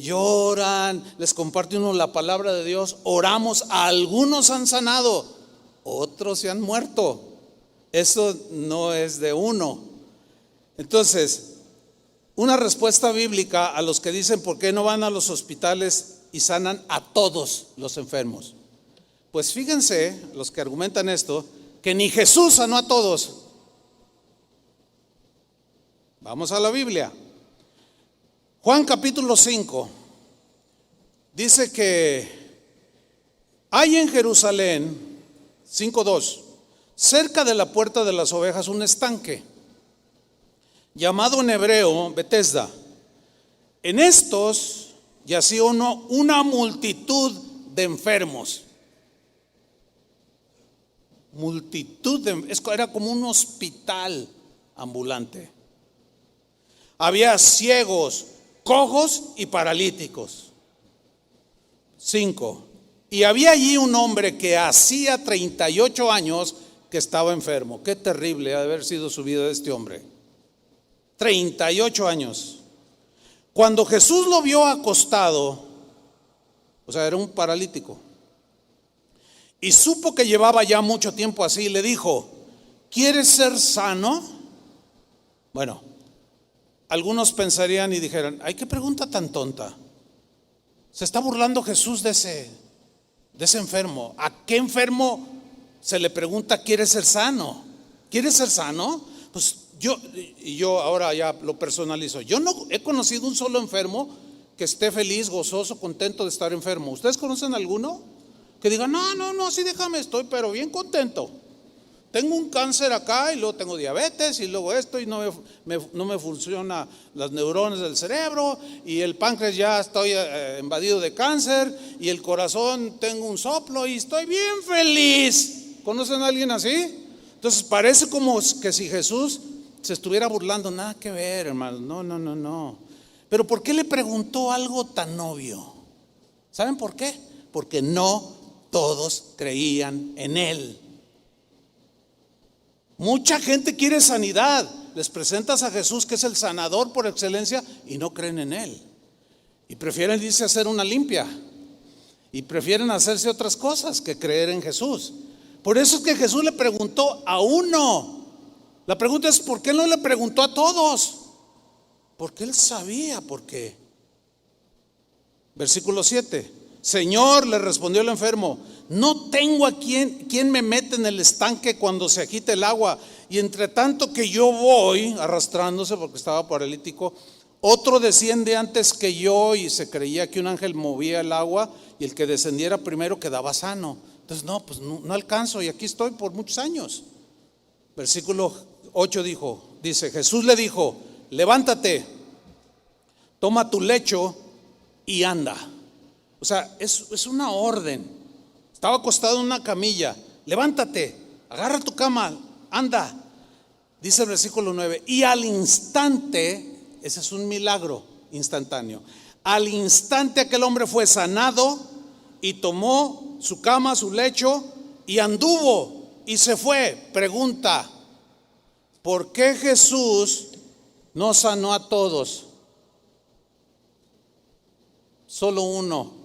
lloran, les comparte uno la palabra de Dios, oramos, algunos han sanado, otros se han muerto. Eso no es de uno. Entonces, una respuesta bíblica a los que dicen por qué no van a los hospitales y sanan a todos los enfermos. Pues fíjense, los que argumentan esto, que ni Jesús sanó a todos. Vamos a la Biblia. Juan capítulo 5 dice que hay en Jerusalén, 5:2, cerca de la puerta de las ovejas, un estanque llamado en hebreo Betesda. En estos yacía una multitud de enfermos. Era como un hospital ambulante. Había ciegos, cojos y paralíticos. 5. Y había allí un hombre que hacía 38 años que estaba enfermo. Qué terrible ha de haber sido su vida de este hombre. 38 años. Cuando Jesús lo vio acostado, o sea, era un paralítico, y supo que llevaba ya mucho tiempo así, le dijo: ¿quieres ser sano? Bueno, algunos pensarían y dijeran: ay, qué pregunta tan tonta. Se está burlando Jesús de ese enfermo. ¿A qué enfermo se le pregunta: ¿quieres ser sano? ¿Quieres ser sano? Pues yo ahora ya lo personalizo. Yo no he conocido un solo enfermo que esté feliz, gozoso, contento de estar enfermo. ¿Ustedes conocen alguno? Que diga: no, así déjame, estoy pero bien contento. Tengo un cáncer acá y luego tengo diabetes y luego esto y no me funcionan las neuronas del cerebro y el páncreas ya estoy invadido de cáncer y el corazón tengo un soplo y estoy bien feliz. ¿Conocen a alguien así? Entonces parece como que si Jesús se estuviera burlando. Nada que ver, hermanos. No. Pero ¿por qué le preguntó algo tan obvio? ¿Saben por qué? Porque no todos creían en él. Mucha gente quiere sanidad. Les presentas a Jesús, que es el sanador por excelencia, y no creen en él. Y prefieren irse a hacer una limpia. Y prefieren hacerse otras cosas que creer en Jesús. Por eso es que Jesús le preguntó a uno. La pregunta es, ¿por qué no le preguntó a todos? Porque él sabía por qué. Versículo 7. Señor, le respondió el enfermo, no tengo a quien me mete en el estanque cuando se agite el agua. Y entre tanto que yo voy arrastrándose porque estaba paralítico, otro desciende antes que yo, y se creía que un ángel movía el agua y el que descendiera primero quedaba sano. Entonces no alcanzo y aquí estoy por muchos años. Versículo 8 dice, Jesús le dijo, levántate, toma tu lecho y anda. O sea, es una orden. Estaba acostado en una camilla. Levántate, agarra tu cama, anda. Dice el versículo 9, y al instante, ese es un milagro instantáneo, al instante aquel hombre fue sanado y tomó su cama, su lecho y anduvo y se fue. Pregunta, ¿por qué Jesús no sanó a todos? Solo uno.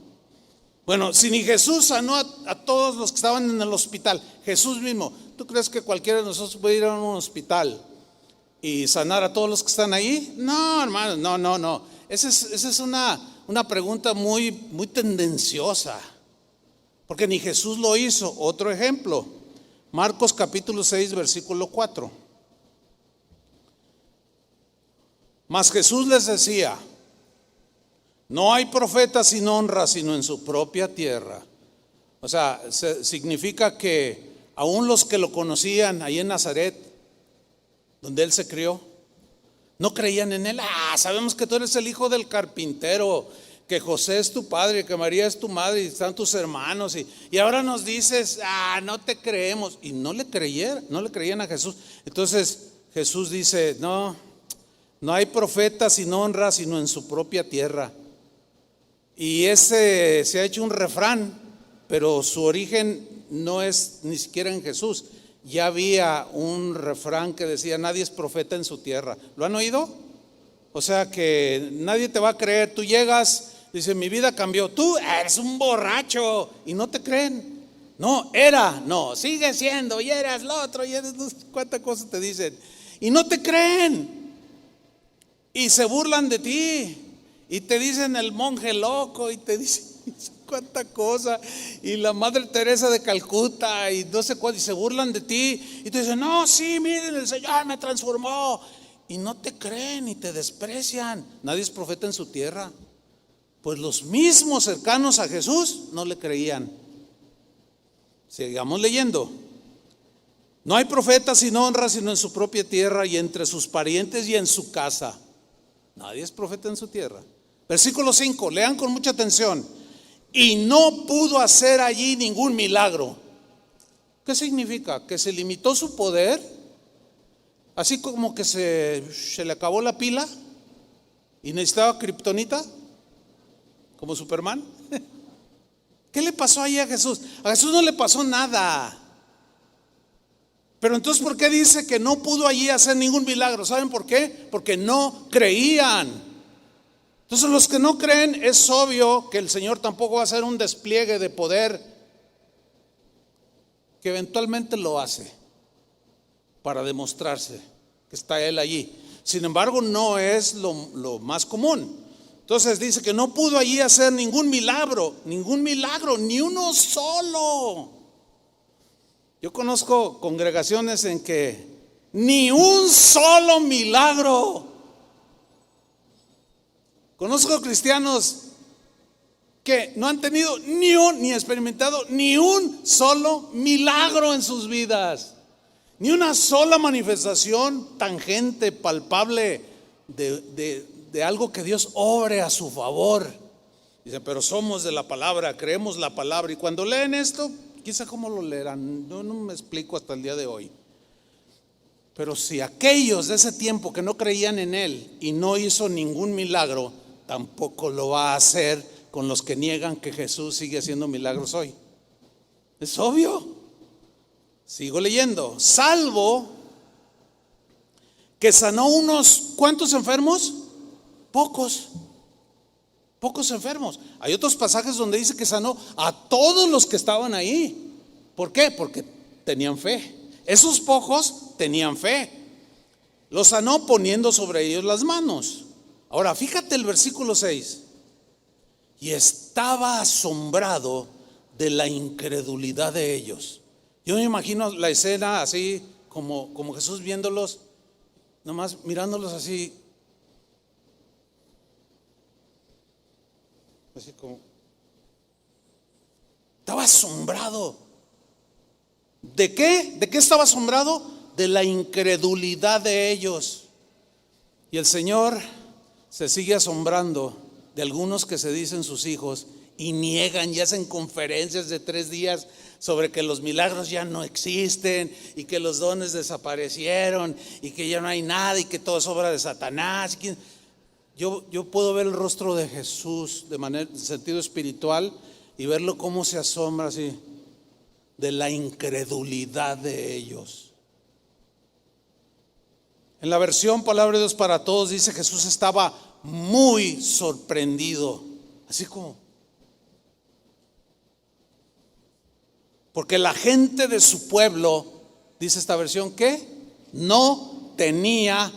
Bueno, si ni Jesús sanó a todos los que estaban en el hospital, Jesús mismo, ¿tú crees que cualquiera de nosotros puede ir a un hospital y sanar a todos los que están ahí? No, hermano, no. Esa es una pregunta muy tendenciosa, porque ni Jesús lo hizo. Otro ejemplo, Marcos capítulo 6, versículo 4. Mas Jesús les decía, no hay profeta sin honra, sino en su propia tierra. O sea, significa que aún los que lo conocían ahí en Nazaret, donde él se crió, no creían en él. Sabemos que tú eres el hijo del carpintero, que José es tu padre, que María es tu madre y están tus hermanos, y ahora nos dices, no te creemos. Y no le creían a Jesús. Entonces Jesús dice, no hay profeta sin honra, sino en su propia tierra. Y ese se ha hecho un refrán, pero su origen no es ni siquiera en Jesús. Ya había un refrán que decía, nadie es profeta en su tierra. ¿Lo han oído? O sea que nadie te va a creer. Tú llegas, dice, mi vida cambió. Tú eres un borracho y no te creen. No, sigue siendo, y eras lo otro, y eres cuántas cosas te dicen. Y no te creen. Y se burlan de ti. Y te dicen el monje loco, y te dicen cuánta cosa, y la Madre Teresa de Calcuta, y no sé cuál, y se burlan de ti, y te dicen, no, sí, miren, el Señor me transformó, y no te creen y te desprecian. Nadie es profeta en su tierra. Pues los mismos cercanos a Jesús no le creían. Sigamos leyendo. No hay profeta sin honra, sino en su propia tierra y entre sus parientes y en su casa. Nadie es profeta en su tierra. Versículo 5, lean con mucha atención. Y no pudo hacer allí ningún milagro. ¿Qué significa? Que se limitó su poder, así como que se le acabó la pila y necesitaba kriptonita, como Superman. ¿Qué le pasó ahí a Jesús? A Jesús no le pasó nada. Pero entonces, ¿por qué dice que no pudo allí hacer ningún milagro? ¿Saben por qué? Porque no creían. Entonces, los que no creen, es obvio que el Señor tampoco va a hacer un despliegue de poder, que eventualmente lo hace para demostrarse que está Él allí. Sin embargo, no es lo más común. Entonces dice que no pudo allí hacer ningún milagro, ni uno solo. Yo conozco congregaciones en que ni un solo milagro. Conozco cristianos que no han tenido ni experimentado ni un solo milagro en sus vidas. Ni una sola manifestación tangente, palpable de algo que Dios obre a su favor. Dice, pero somos de la palabra, creemos la palabra. Y cuando leen esto, quizá cómo lo leerán, no me explico hasta el día de hoy. Pero si aquellos de ese tiempo que no creían en Él y no hizo ningún milagro, tampoco lo va a hacer con los que niegan que Jesús sigue haciendo milagros hoy. Es obvio. Sigo leyendo. Salvo que sanó unos, ¿cuántos enfermos? Pocos enfermos. Hay otros pasajes donde dice que sanó a todos los que estaban ahí. ¿Por qué? Porque tenían fe. Esos pocos tenían fe. Los sanó poniendo sobre ellos las manos. Ahora fíjate el versículo 6. Y estaba asombrado de la incredulidad de ellos. Yo me imagino la escena así como Jesús viéndolos, nomás mirándolos así como estaba asombrado. ¿De qué? ¿De qué estaba asombrado? De la incredulidad de ellos. Y el Señor se sigue asombrando de algunos que se dicen sus hijos y niegan y hacen conferencias de 3 días sobre que los milagros ya no existen y que los dones desaparecieron y que ya no hay nada y que todo es obra de Satanás. Yo puedo ver el rostro de Jesús en sentido espiritual y verlo cómo se asombra así de la incredulidad de ellos. En la versión Palabra de Dios para Todos dice Jesús estaba muy sorprendido, así como, porque la gente de su pueblo, dice esta versión, ¿qué? No tenía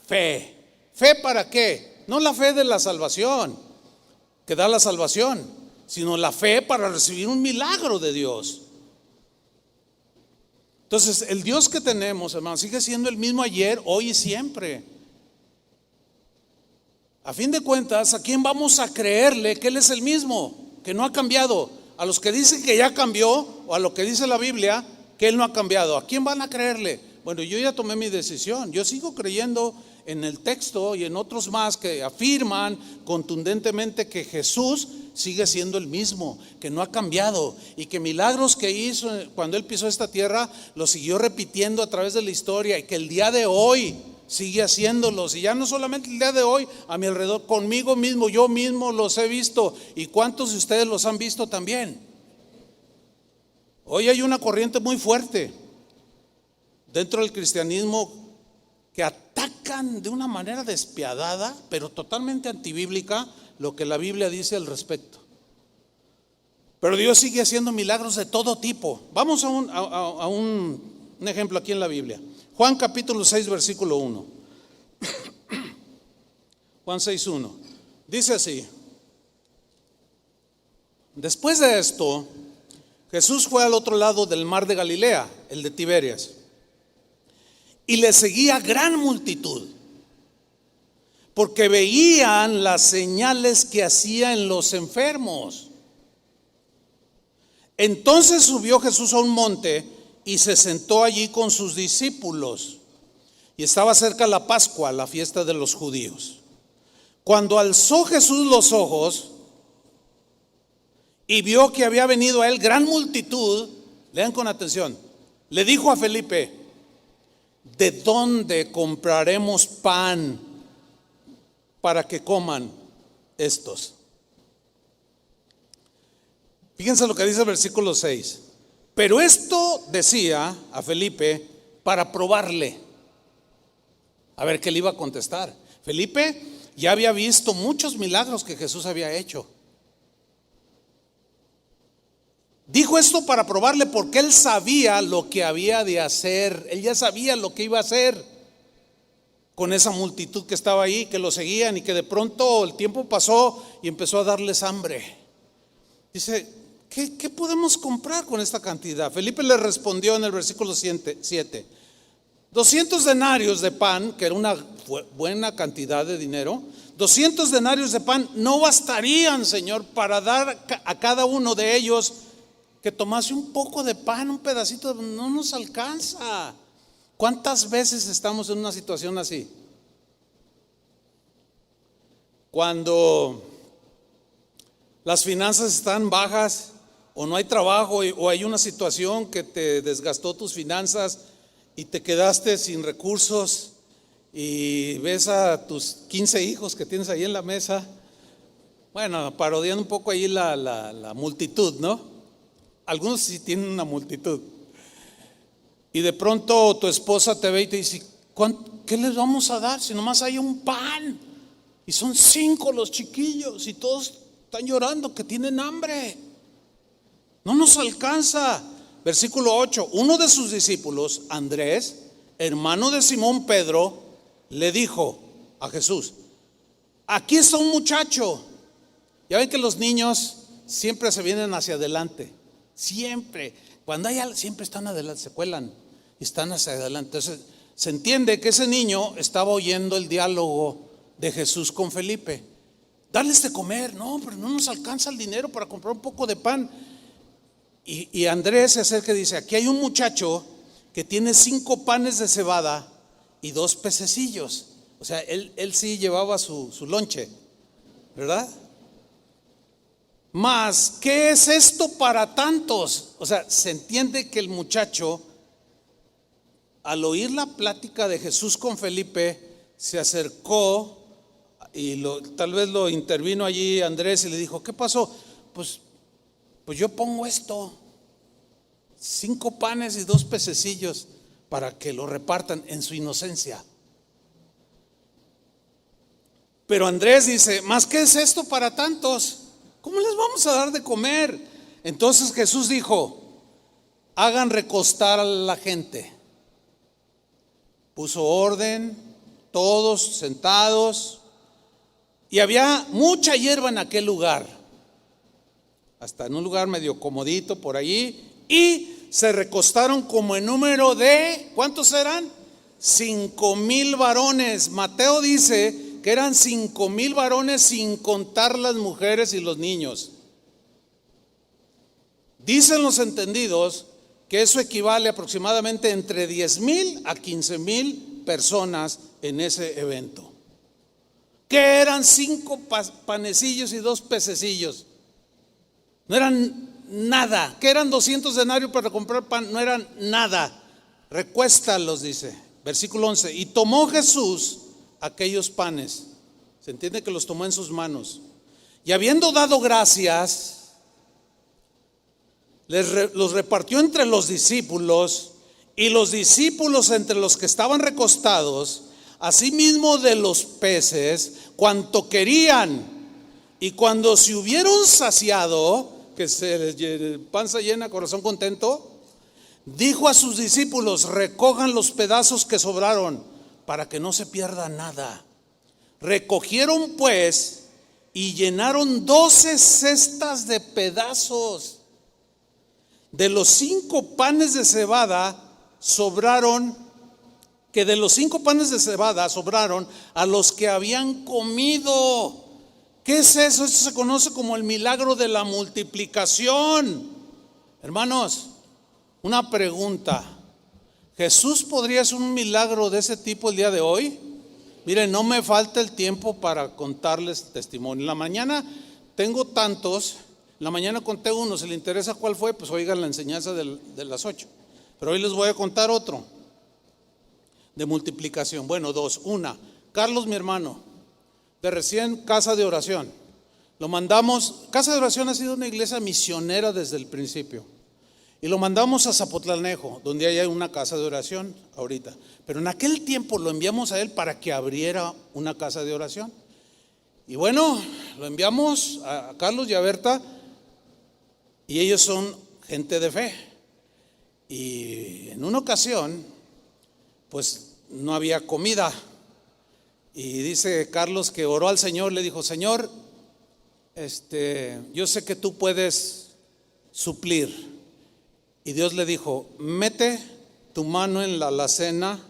fe. ¿Fe para qué? No la fe de la salvación, que da la salvación, sino la fe para recibir un milagro de Dios. Entonces, el Dios que tenemos, hermanos, sigue siendo el mismo ayer, hoy y siempre. A fin de cuentas, ¿a quién vamos a creerle que Él es el mismo, que no ha cambiado? A los que dicen que ya cambió, o a lo que dice la Biblia, que Él no ha cambiado. ¿A quién van a creerle? Bueno, yo ya tomé mi decisión. Yo sigo creyendo en el texto y en otros más que afirman contundentemente que Jesús sigue siendo el mismo, que no ha cambiado y que milagros que hizo cuando Él pisó esta tierra los siguió repitiendo a través de la historia y que el día de hoy sigue haciéndolos. Y ya no solamente el día de hoy, a mi alrededor, conmigo mismo, yo mismo los he visto. ¿Y cuántos de ustedes los han visto también? Hoy hay una corriente muy fuerte dentro del cristianismo que atacan de una manera despiadada, pero totalmente antibíblica, lo que la Biblia dice al respecto. Pero Dios sigue haciendo milagros de todo tipo. Vamos a un ejemplo aquí en la Biblia. Juan capítulo 6 versículo 1. Juan 6:1. Dice así: después de esto, Jesús fue al otro lado del mar de Galilea, el de Tiberias, y le seguía gran multitud, porque veían las señales que hacía en los enfermos. Entonces subió Jesús a un monte y se sentó allí con sus discípulos. Y estaba cerca la Pascua, la fiesta de los judíos. Cuando alzó Jesús los ojos y vio que había venido a él gran multitud, lean con atención, le dijo a Felipe: ¿de dónde compraremos pan para que coman estos? Fíjense lo que dice el versículo 6. Pero esto decía a Felipe para probarle, a ver qué le iba a contestar. Felipe ya había visto muchos milagros que Jesús había hecho. Dijo esto para probarle porque él sabía lo que había de hacer. Él ya sabía lo que iba a hacer con esa multitud que estaba ahí, que lo seguían, y que de pronto el tiempo pasó y empezó a darles hambre. Dice: ¿Qué podemos comprar con esta cantidad? Felipe le respondió en el versículo 7: 200 denarios de pan, que era una buena cantidad de dinero. 200 denarios de pan no bastarían, Señor, para dar a cada uno de ellos que tomase un poco de pan, un pedacito. No nos alcanza. ¿Cuántas veces estamos en una situación así? Cuando las finanzas están bajas o no hay trabajo o hay una situación que te desgastó tus finanzas y te quedaste sin recursos y ves a tus 15 hijos que tienes ahí en la mesa, bueno, parodiando un poco ahí la multitud, ¿no? Algunos sí tienen una multitud. Y de pronto tu esposa te ve y te dice, ¿qué les vamos a dar si nomás hay un pan? Y son 5 los chiquillos y todos están llorando que tienen hambre. No nos alcanza. Versículo 8, uno de sus discípulos, Andrés, hermano de Simón Pedro, le dijo a Jesús, aquí está un muchacho. Ya ven que los niños siempre se vienen hacia adelante. Siempre. Cuando hay algo, siempre están adelante, se cuelan y están hacia adelante. Entonces, se entiende que ese niño estaba oyendo el diálogo de Jesús con Felipe. Darles de comer, no, pero no nos alcanza el dinero para comprar un poco de pan. Y Andrés se acerca y dice, aquí hay un muchacho que tiene 5 panes de cebada y 2 pececillos. O sea, él sí llevaba su lonche, ¿verdad? Mas, ¿qué es esto para tantos? O sea, se entiende que el muchacho, al oír la plática de Jesús con Felipe, se acercó y tal vez lo intervino allí Andrés y le dijo, ¿qué pasó? Pues yo pongo esto, 5 panes y 2 pececillos para que lo repartan en su inocencia. Pero Andrés dice, ¿más qué es esto para tantos? ¿Cómo les vamos a dar de comer? Entonces Jesús dijo, hagan recostar a la gente. Puso orden, todos sentados, y había mucha hierba en aquel lugar, hasta en un lugar medio comodito por allí, y se recostaron como en número de, ¿cuántos eran? 5,000 varones. Mateo dice que eran 5,000 varones sin contar las mujeres y los niños. Dicen los entendidos que eso equivale aproximadamente entre 10,000 a 15,000 personas en ese evento. Que eran 5 panecillos y 2 pececillos. No eran nada. Que eran 200 denarios para comprar pan. No eran nada. Recuéstalos, dice. Versículo 11. Y tomó Jesús aquellos panes. Se entiende que los tomó en sus manos. Y habiendo dado gracias, los repartió entre los discípulos, y los discípulos entre los que estaban recostados, asimismo de los peces, cuanto querían. Y cuando se hubieron saciado, que panza llena, corazón contento, dijo a sus discípulos, recojan los pedazos que sobraron, para que no se pierda nada. Recogieron pues y llenaron 12 cestas de pedazos. De los 5 panes de cebada sobraron, que de los 5 panes de cebada sobraron a los que habían comido. ¿Qué es eso? Esto se conoce como el milagro de la multiplicación. Hermanos, una pregunta. ¿Jesús podría hacer un milagro de ese tipo el día de hoy? Miren, no me falta el tiempo para contarles testimonio. En la mañana tengo tantos. En la mañana conté uno. Si le interesa cuál fue, pues oigan la enseñanza de las 8. Pero hoy les voy a contar otro de multiplicación. Bueno, 2. Una, Carlos, mi hermano, de recién casa de oración. Lo mandamos. Casa de oración ha sido una iglesia misionera desde el principio. Y lo mandamos a Zapotlanejo, donde hay una casa de oración ahorita. Pero en aquel tiempo lo enviamos a él para que abriera una casa de oración. Y bueno, lo enviamos a Carlos y a Berta, y ellos son gente de fe. Y en una ocasión, pues no había comida. Y dice Carlos que oró al Señor, le dijo, Señor, yo sé que tú puedes suplir. Y Dios le dijo, mete tu mano en la alacena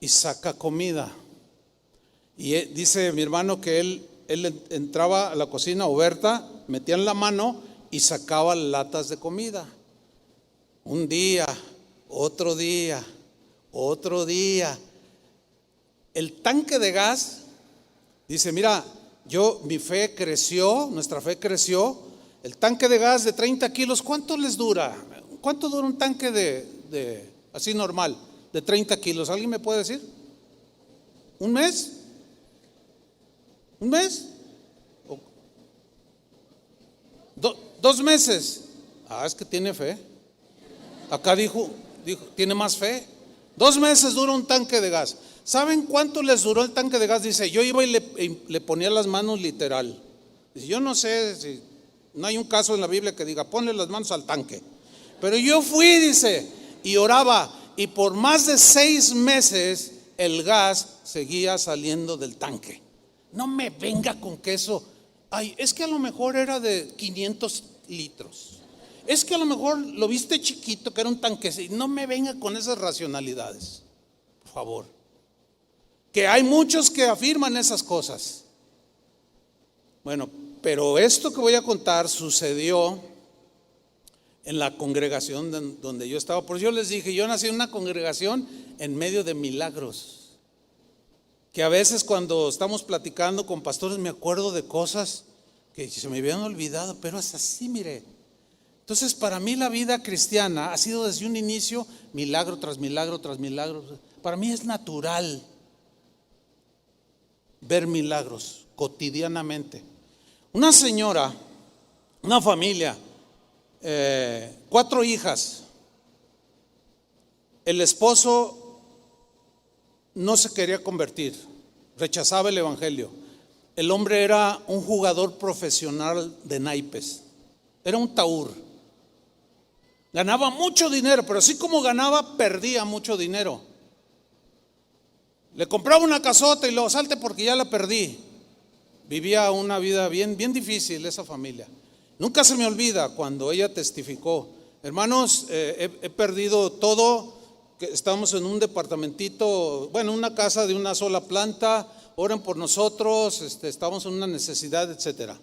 y saca comida. Y dice mi hermano que él entraba a la cocina, o Berta, metían la mano y sacaba latas de comida. Un día, otro día, Otro día, el tanque de gas, dice, mira, mi fe creció, nuestra fe creció. El tanque de gas de 30 kilos, ¿cuánto les dura? ¿Cuánto dura un tanque de así normal, de 30 kilos? ¿Alguien me puede decir? ¿Un mes? ¿Un mes? ¿2 meses? Es que tiene fe. Acá dijo, tiene más fe. 2 meses dura un tanque de gas. ¿Saben cuánto les duró el tanque de gas? Dice, yo iba y le ponía las manos literal. Dice, yo no sé si no hay un caso en la Biblia que diga, ponle las manos al tanque. Pero yo fui, dice, y oraba, y por más de 6 meses el gas seguía saliendo del tanque. No me venga con que eso, es que a lo mejor era de 500 litros. Es que a lo mejor lo viste chiquito, que era un tanque. No me venga con esas racionalidades, por favor. Que hay muchos que afirman esas cosas. Bueno, pero esto que voy a contar sucedió en la congregación donde yo estaba. Por eso yo les dije, yo nací en una congregación en medio de milagros. Que a veces cuando estamos platicando con pastores me acuerdo de cosas que se me habían olvidado, pero es así, mire. Entonces, para mí la vida cristiana ha sido desde un inicio milagro tras milagro tras milagro. Para mí es natural ver milagros cotidianamente. Una señora, una familia, 4 hijas. El esposo no se quería convertir, rechazaba el evangelio. El hombre era un jugador profesional de naipes, era un taur. Ganaba mucho dinero, pero así como ganaba, perdía mucho dinero. Le compraba una casota y luego salte porque ya la perdí. Vivía una vida bien difícil esa familia. Nunca se me olvida cuando ella testificó, hermanos, he perdido todo, que estamos en un departamentito, bueno, una casa de una sola planta, oren por nosotros, estamos en una necesidad, etcétera.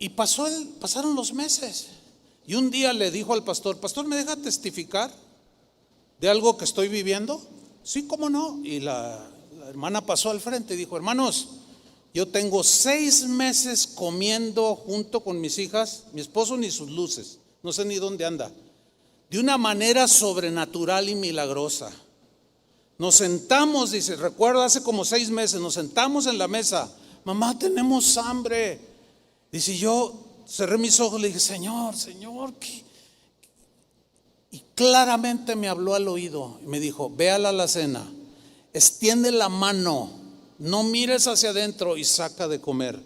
Y pasaron los meses. Y un día le dijo al pastor, pastor, ¿me deja testificar de algo que estoy viviendo? Sí, ¿cómo no? Y la hermana pasó al frente y dijo, hermanos, yo tengo 6 meses comiendo junto con mis hijas, mi esposo ni sus luces, no sé ni dónde anda, de una manera sobrenatural y milagrosa. Nos sentamos, dice, recuerdo hace como 6 meses, nos sentamos en la mesa, mamá, tenemos hambre. Dice, yo cerré mis ojos y le dije, Señor, ¿qué? Y claramente me habló al oído y me dijo, ve a la alacena, extiende la mano, no mires hacia adentro y saca de comer.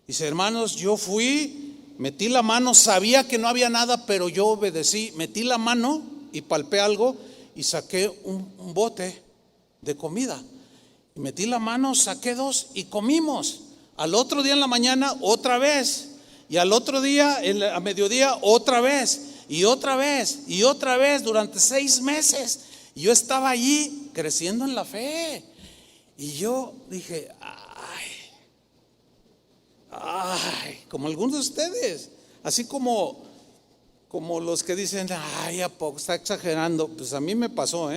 Dice, hermanos, yo fui, metí la mano, sabía que no había nada, pero yo obedecí, metí la mano y palpé algo y saqué un bote de comida. Y metí la mano, saqué 2 y comimos. Al otro día en la mañana otra vez, y al otro día a mediodía otra vez, y otra vez, y otra vez durante 6 meses. Y yo estaba allí creciendo en la fe. Y yo dije, como algunos de ustedes, así como los que dicen, ¿a poco está exagerando? Pues a mí me pasó,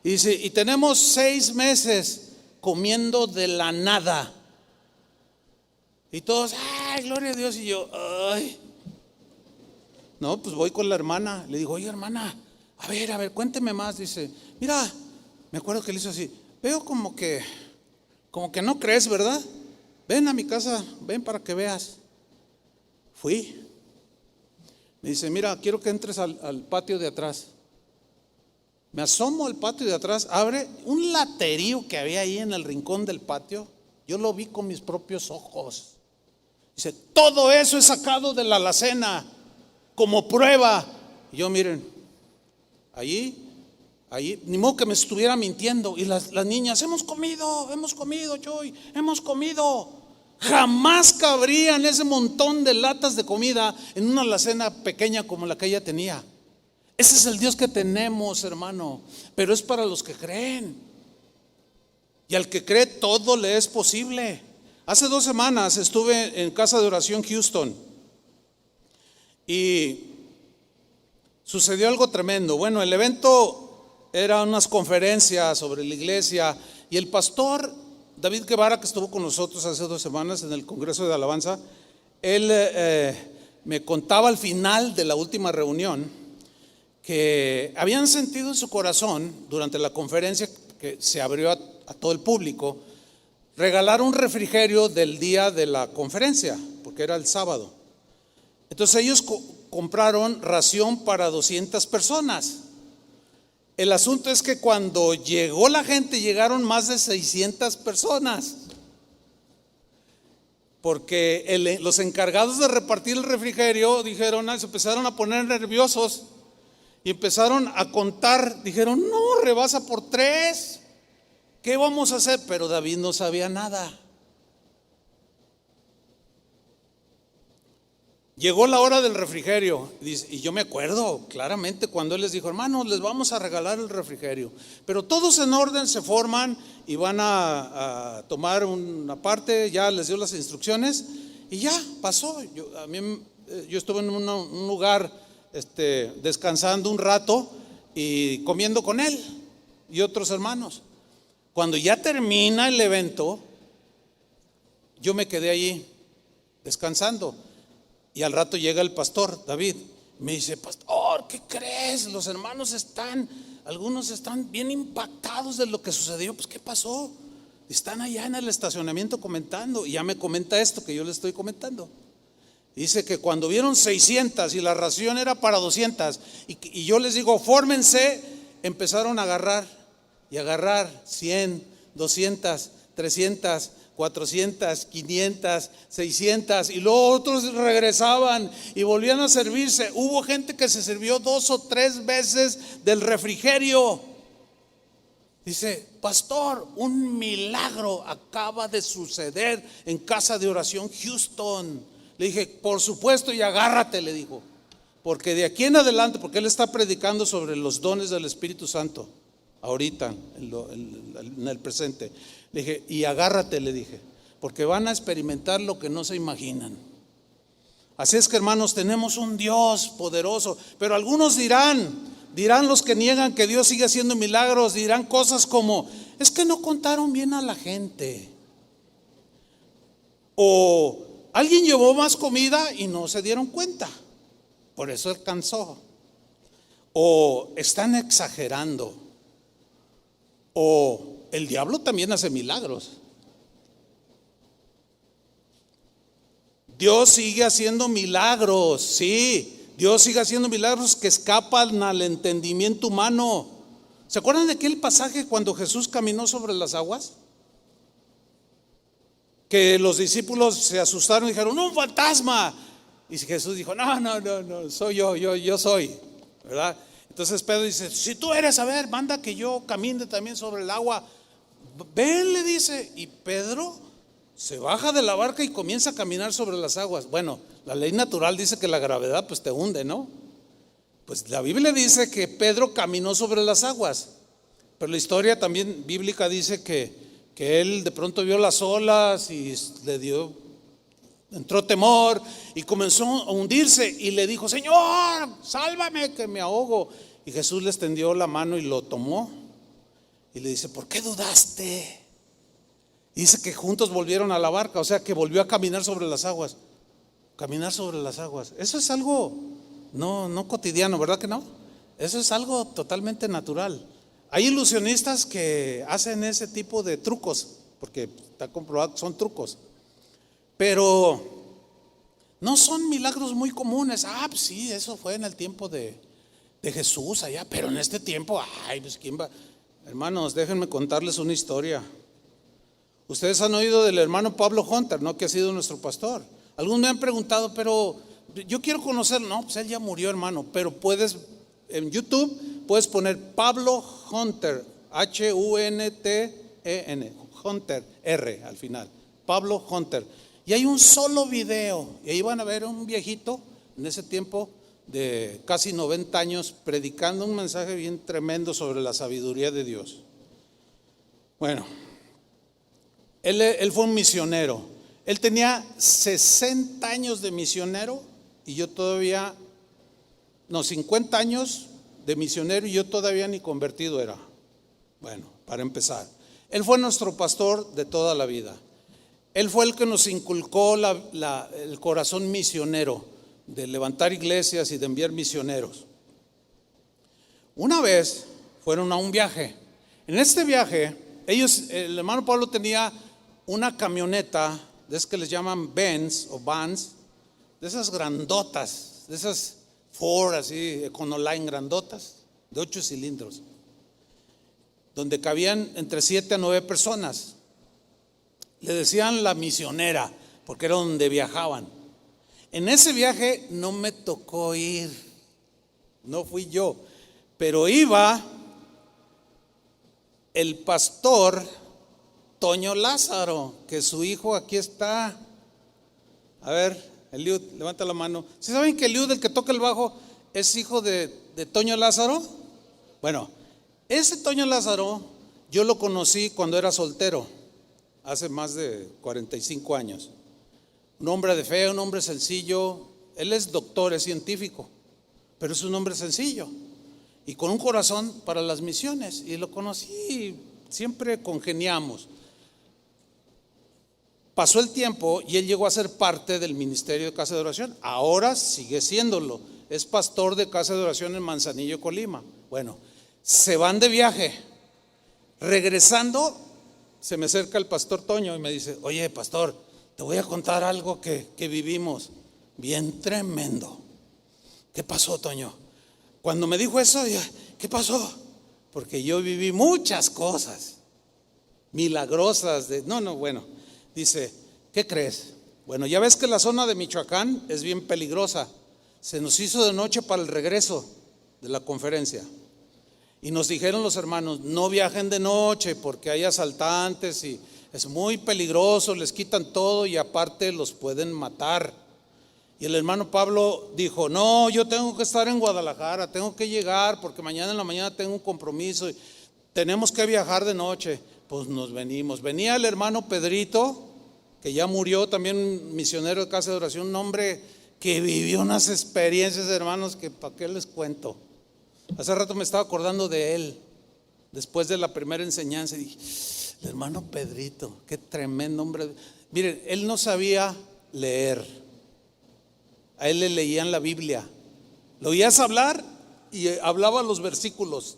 y tenemos 6 meses comiendo de la nada. Y todos, gloria a Dios. Y yo, no, pues voy con la hermana. Le digo, oye, hermana, a ver, cuénteme más. Dice, mira, me acuerdo que le hizo así, veo como que no crees, ¿verdad? Ven a mi casa, ven para que veas. Fui. Me dice, mira, quiero que entres al patio de atrás. Me asomo al patio de atrás, abre un laterío que había ahí en el rincón del patio. Yo lo vi con mis propios ojos. Dice, todo eso es sacado de la alacena como prueba. Y yo, miren, allí, ni modo que me estuviera mintiendo. Y las niñas, hemos comido, Joy, hemos comido. Jamás cabrían ese montón de latas de comida en una alacena pequeña como la que ella tenía. Ese es el Dios que tenemos, hermano, pero es para los que creen. Y al que cree todo le es posible. Hace 2 semanas estuve en casa de oración Houston y sucedió algo tremendo. Bueno, el evento era unas conferencias sobre la iglesia y el pastor David Guevara, que estuvo con nosotros hace 2 semanas en el Congreso de Alabanza, él me contaba al final de la última reunión que habían sentido en su corazón durante la conferencia que se abrió a todo el público, regalar un refrigerio del día de la conferencia, porque era el sábado. Entonces ellos compraron ración para 200 personas. El asunto es que cuando llegó la gente, llegaron más de 600 personas. Porque los encargados de repartir el refrigerio dijeron, se empezaron a poner nerviosos y empezaron a contar. Dijeron, no, rebasa por 3. ¿Qué vamos a hacer? Pero David no sabía nada. Llegó la hora del refrigerio y yo me acuerdo claramente cuando él les dijo, hermanos, les vamos a regalar el refrigerio. Pero todos en orden se forman y van a tomar una parte, ya les dio las instrucciones y ya pasó. Yo estuve en un lugar descansando un rato y comiendo con él y otros hermanos. Cuando ya termina el evento, yo me quedé allí descansando. Y al rato llega el pastor David, me dice, pastor, ¿qué crees? Los hermanos algunos están bien impactados de lo que sucedió. Pues, ¿qué pasó? Están allá en el estacionamiento comentando. Y ya me comenta esto que yo le estoy comentando. Dice que cuando vieron 600 y la ración era para 200, y yo les digo, fórmense, empezaron a agarrar 100, 200, 300, 400, 500, 600 y luego otros regresaban y volvían a servirse. Hubo gente que se sirvió 2 o 3 veces del refrigerio. Dice, pastor, un milagro acaba de suceder en Casa de Oración Houston. Le dije, por supuesto, y agárrate, le dijo, porque de aquí en adelante, porque él está predicando sobre los dones del Espíritu Santo ahorita, en el presente. Le dije, y agárrate, le dije, porque van a experimentar lo que no se imaginan. Así es que, hermanos, tenemos un Dios poderoso, pero algunos dirán los que niegan que Dios sigue haciendo milagros, dirán cosas como, es que no contaron bien a la gente, o alguien llevó más comida y no se dieron cuenta, por eso alcanzó, o están exagerando, o el diablo también hace milagros. Dios sigue haciendo milagros, sí, Dios sigue haciendo milagros que escapan al entendimiento humano. ¿Se acuerdan de aquel pasaje cuando Jesús caminó sobre las aguas? Que los discípulos se asustaron y dijeron, ¡un fantasma! Y Jesús dijo, no, soy yo soy, ¿verdad? Entonces Pedro dice, si tú eres, a ver, manda que yo camine también sobre el agua. Ven, le dice, y Pedro se baja de la barca y comienza a caminar sobre las aguas. Bueno, la ley natural dice que la gravedad pues te hunde, ¿no? Pues la Biblia dice que Pedro caminó sobre las aguas, pero la historia también bíblica dice que él de pronto vio las olas y entró temor y comenzó a hundirse y le dijo, Señor, sálvame que me ahogo. Y Jesús le extendió la mano y lo tomó y le dice, ¿por qué dudaste? Y dice que juntos volvieron a la barca, o sea que volvió a caminar sobre las aguas. Caminar sobre las aguas, eso es algo no cotidiano, ¿verdad que no? Eso es algo totalmente natural. Hay ilusionistas que hacen ese tipo de trucos, porque está comprobado que son trucos, pero no son milagros muy comunes. Pues sí, eso fue en el tiempo de Jesús allá, pero en este tiempo, pues ¿quién va? Hermanos, déjenme contarles una historia. Ustedes han oído del hermano Pablo Hunter, ¿no? Que ha sido nuestro pastor. Algunos me han preguntado, pero yo quiero conocerlo. No, pues él ya murió, hermano, pero en YouTube puedes poner Pablo Hunter, Hunten, Hunter, R al final, Pablo Hunter. Y hay un solo video, y ahí van a ver un viejito en ese tiempo de casi 90 años predicando un mensaje bien tremendo sobre la sabiduría de Dios. Bueno, él fue un misionero. Él tenía 60 años de misionero y yo todavía no, 50 años de misionero y yo todavía ni convertido era. Bueno, para empezar, él fue nuestro pastor de toda la vida. Él fue el que nos inculcó el corazón misionero, de levantar iglesias y de enviar misioneros. Una vez fueron a un viaje. En este viaje, el hermano Pablo tenía una camioneta, de esas que les llaman Benz o Vans, de esas grandotas, de esas Ford así, Econoline grandotas, de 8 cilindros, donde cabían entre 7 a 9 personas. Le decían la misionera, porque era donde viajaban. En ese viaje no me tocó ir, no fui yo, pero iba el pastor Toño Lázaro, que su hijo aquí está. A ver, Eliud, levanta la mano. ¿Sí saben que Eliud, el que toca el bajo, es hijo de Toño Lázaro? Bueno, ese Toño Lázaro yo lo conocí cuando era soltero, hace más de 45 años. Un hombre de fe, un hombre sencillo. Él es doctor, es científico, pero es un hombre sencillo y con un corazón para las misiones. Y lo conocí y siempre congeniamos. Pasó el tiempo y él llegó a ser parte del ministerio de Casa de Oración. Ahora sigue siéndolo. Es pastor de Casa de Oración en Manzanillo, Colima. Bueno, se van de viaje. Regresando, se me acerca el pastor Toño y me dice: oye, pastor, te voy a contar algo que vivimos bien tremendo. ¿Qué pasó, Toño? Cuando me dijo eso, dije: ¿qué pasó? Porque yo viví muchas cosas milagrosas. Bueno, dice: ¿qué crees? Bueno, ya ves que la zona de Michoacán es bien peligrosa. Se nos hizo de noche para el regreso de la conferencia. Y nos dijeron los hermanos: no viajen de noche porque hay asaltantes y es muy peligroso, les quitan todo y aparte los pueden matar. Y el hermano Pablo dijo: no, yo tengo que estar en Guadalajara, tengo que llegar porque mañana en la mañana tengo un compromiso y tenemos que viajar de noche. Pues nos venimos. Venía el hermano Pedrito, que ya murió, también misionero de Casa de Oración, un hombre que vivió unas experiencias, hermanos, que para qué les cuento. Hace rato me estaba acordando de él, después de la primera enseñanza, y dije: el hermano Pedrito, qué tremendo hombre. Miren, él no sabía leer, a él le leían la Biblia, lo oías hablar y hablaba los versículos,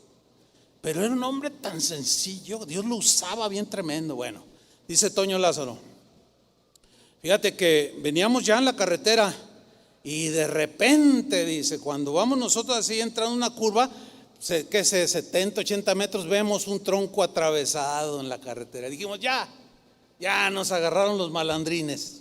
pero era un hombre tan sencillo, Dios lo usaba bien tremendo. Bueno, dice Toño Lázaro: fíjate que veníamos ya en la carretera y de repente, dice, cuando vamos nosotros así entrando en una curva, que sé, 70, 80 metros, vemos un tronco atravesado en la carretera. Dijimos: ya nos agarraron los malandrines.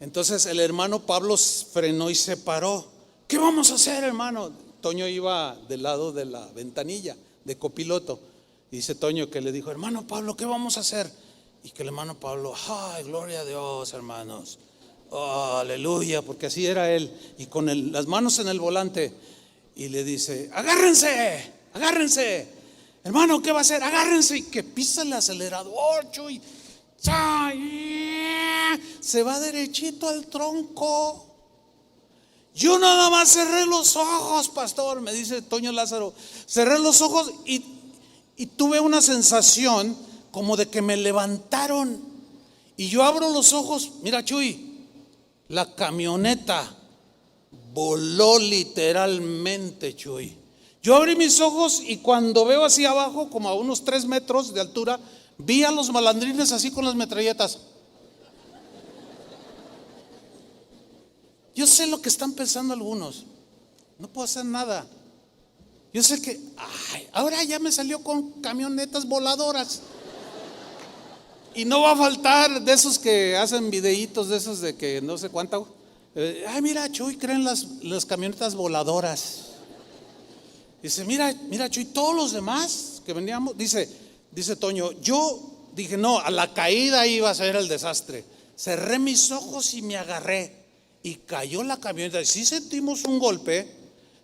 Entonces el hermano Pablo frenó y se paró. ¿Qué vamos a hacer, hermano? Toño iba del lado de la ventanilla, de copiloto. Y dice Toño que le dijo: hermano Pablo, ¿qué vamos a hacer? Y que el hermano Pablo: ay, gloria a Dios, hermanos. Oh, aleluya, porque así era él. Y con las manos en el volante. Y le dice: agárrense, agárrense. Hermano, ¿qué va a hacer? Agárrense. Y que pisa el acelerador, y se va derechito al tronco. Yo nada más cerré los ojos, pastor, me dice Toño Lázaro. Cerré los ojos y tuve una sensación como de que me levantaron. Y yo abro los ojos, mira, Chuy, la camioneta voló literalmente, Chuy. Yo abrí mis ojos y cuando veo hacia abajo, como a unos 3 metros de altura, vi a los malandrines así con las metralletas. Yo sé lo que están pensando algunos. No puedo hacer nada. Yo sé que ahora ya me salió con camionetas voladoras. Y no va a faltar de esos que hacen videitos de esos de que no sé cuánto. Mira, Chuy, creen las camionetas voladoras. Dice: mira, Chuy, todos los demás que veníamos, dice Toño, yo dije: no, a la caída iba a ser el desastre. Cerré mis ojos y me agarré y cayó la camioneta. Sí sentimos un golpe,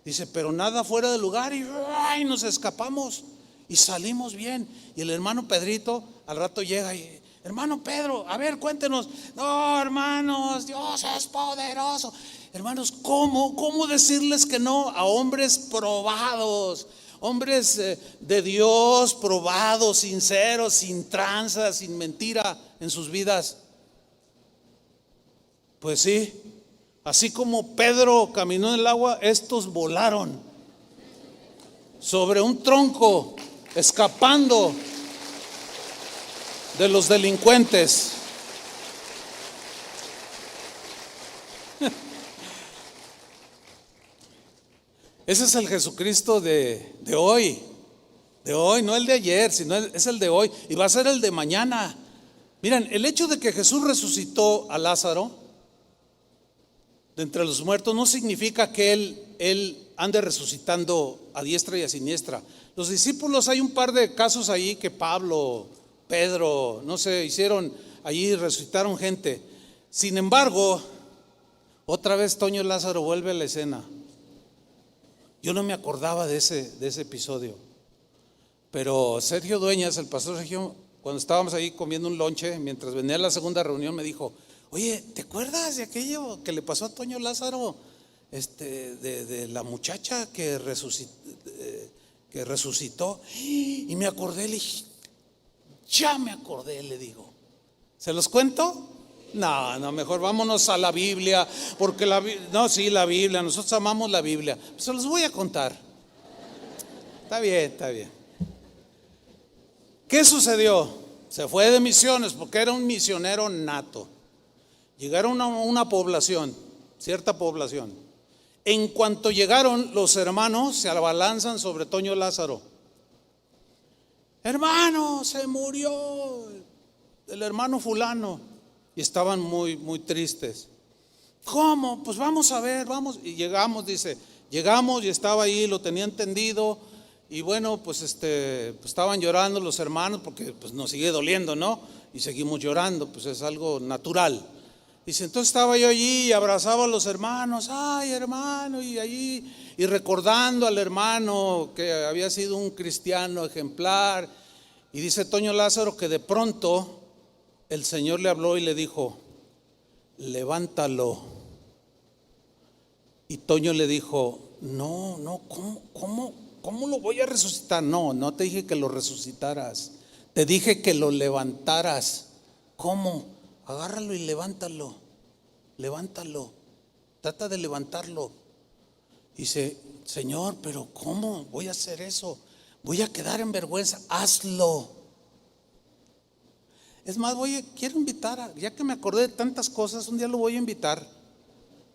dice, pero nada fuera de lugar y nos escapamos y salimos bien. Y el hermano Pedrito al rato llega y: hermano Pedro, a ver, cuéntenos. No, hermanos, Dios es poderoso. Hermanos, ¿cómo decirles que no a hombres probados? Hombres de Dios, probados, sinceros, sin tranza, sin mentira en sus vidas. Pues sí, así como Pedro caminó en el agua, estos volaron sobre un tronco, escapando de los delincuentes. Ese es el Jesucristo de hoy, no el de ayer, sino es el de hoy y va a ser el de mañana. Miren, el hecho de que Jesús resucitó a Lázaro de entre los muertos no significa que él ande resucitando a diestra y a siniestra. Los discípulos, hay un par de casos ahí que Pablo, Pedro, no sé, hicieron allí, resucitaron gente. Sin embargo, otra vez Toño Lázaro vuelve a la escena. Yo no me acordaba de ese episodio, pero Sergio Dueñas, el pastor Sergio, cuando estábamos ahí comiendo un lonche, mientras venía a la segunda reunión, me dijo: oye, ¿te acuerdas de aquello que le pasó a Toño Lázaro? De la muchacha que resucitó. Y me acordé, le dije, ya me acordé, le digo. ¿Se los cuento? No, mejor vámonos a la Biblia, porque la Biblia, nosotros amamos la Biblia. Se los voy a contar. Está bien. ¿Qué sucedió? Se fue de misiones porque era un misionero nato. Llegaron a una población, cierta población. En cuanto llegaron, los hermanos se abalanzan sobre Toño Lázaro. Hermano, se murió el hermano fulano. Y estaban muy tristes. ¿Cómo? Pues vamos a ver, vamos. Y llegamos, dice, llegamos y estaba ahí, lo tenía entendido. Y bueno, pues estaban llorando los hermanos porque pues nos sigue doliendo, ¿no? Y seguimos llorando, pues es algo natural. Dice, entonces estaba yo allí y abrazaba a los hermanos, ay hermano, y allí, y recordando al hermano que había sido un cristiano ejemplar. Y dice Toño Lázaro que de pronto el Señor le habló y le dijo, levántalo. Y Toño le dijo, no, ¿cómo lo voy a resucitar? No te dije que lo resucitaras, te dije que lo levantaras. ¿Cómo? Agárralo y levántalo, trata de levantarlo. Dice, Señor, pero ¿cómo voy a hacer eso? Voy a quedar en vergüenza, hazlo. Es más, quiero invitar, ya que me acordé de tantas cosas, un día lo voy a invitar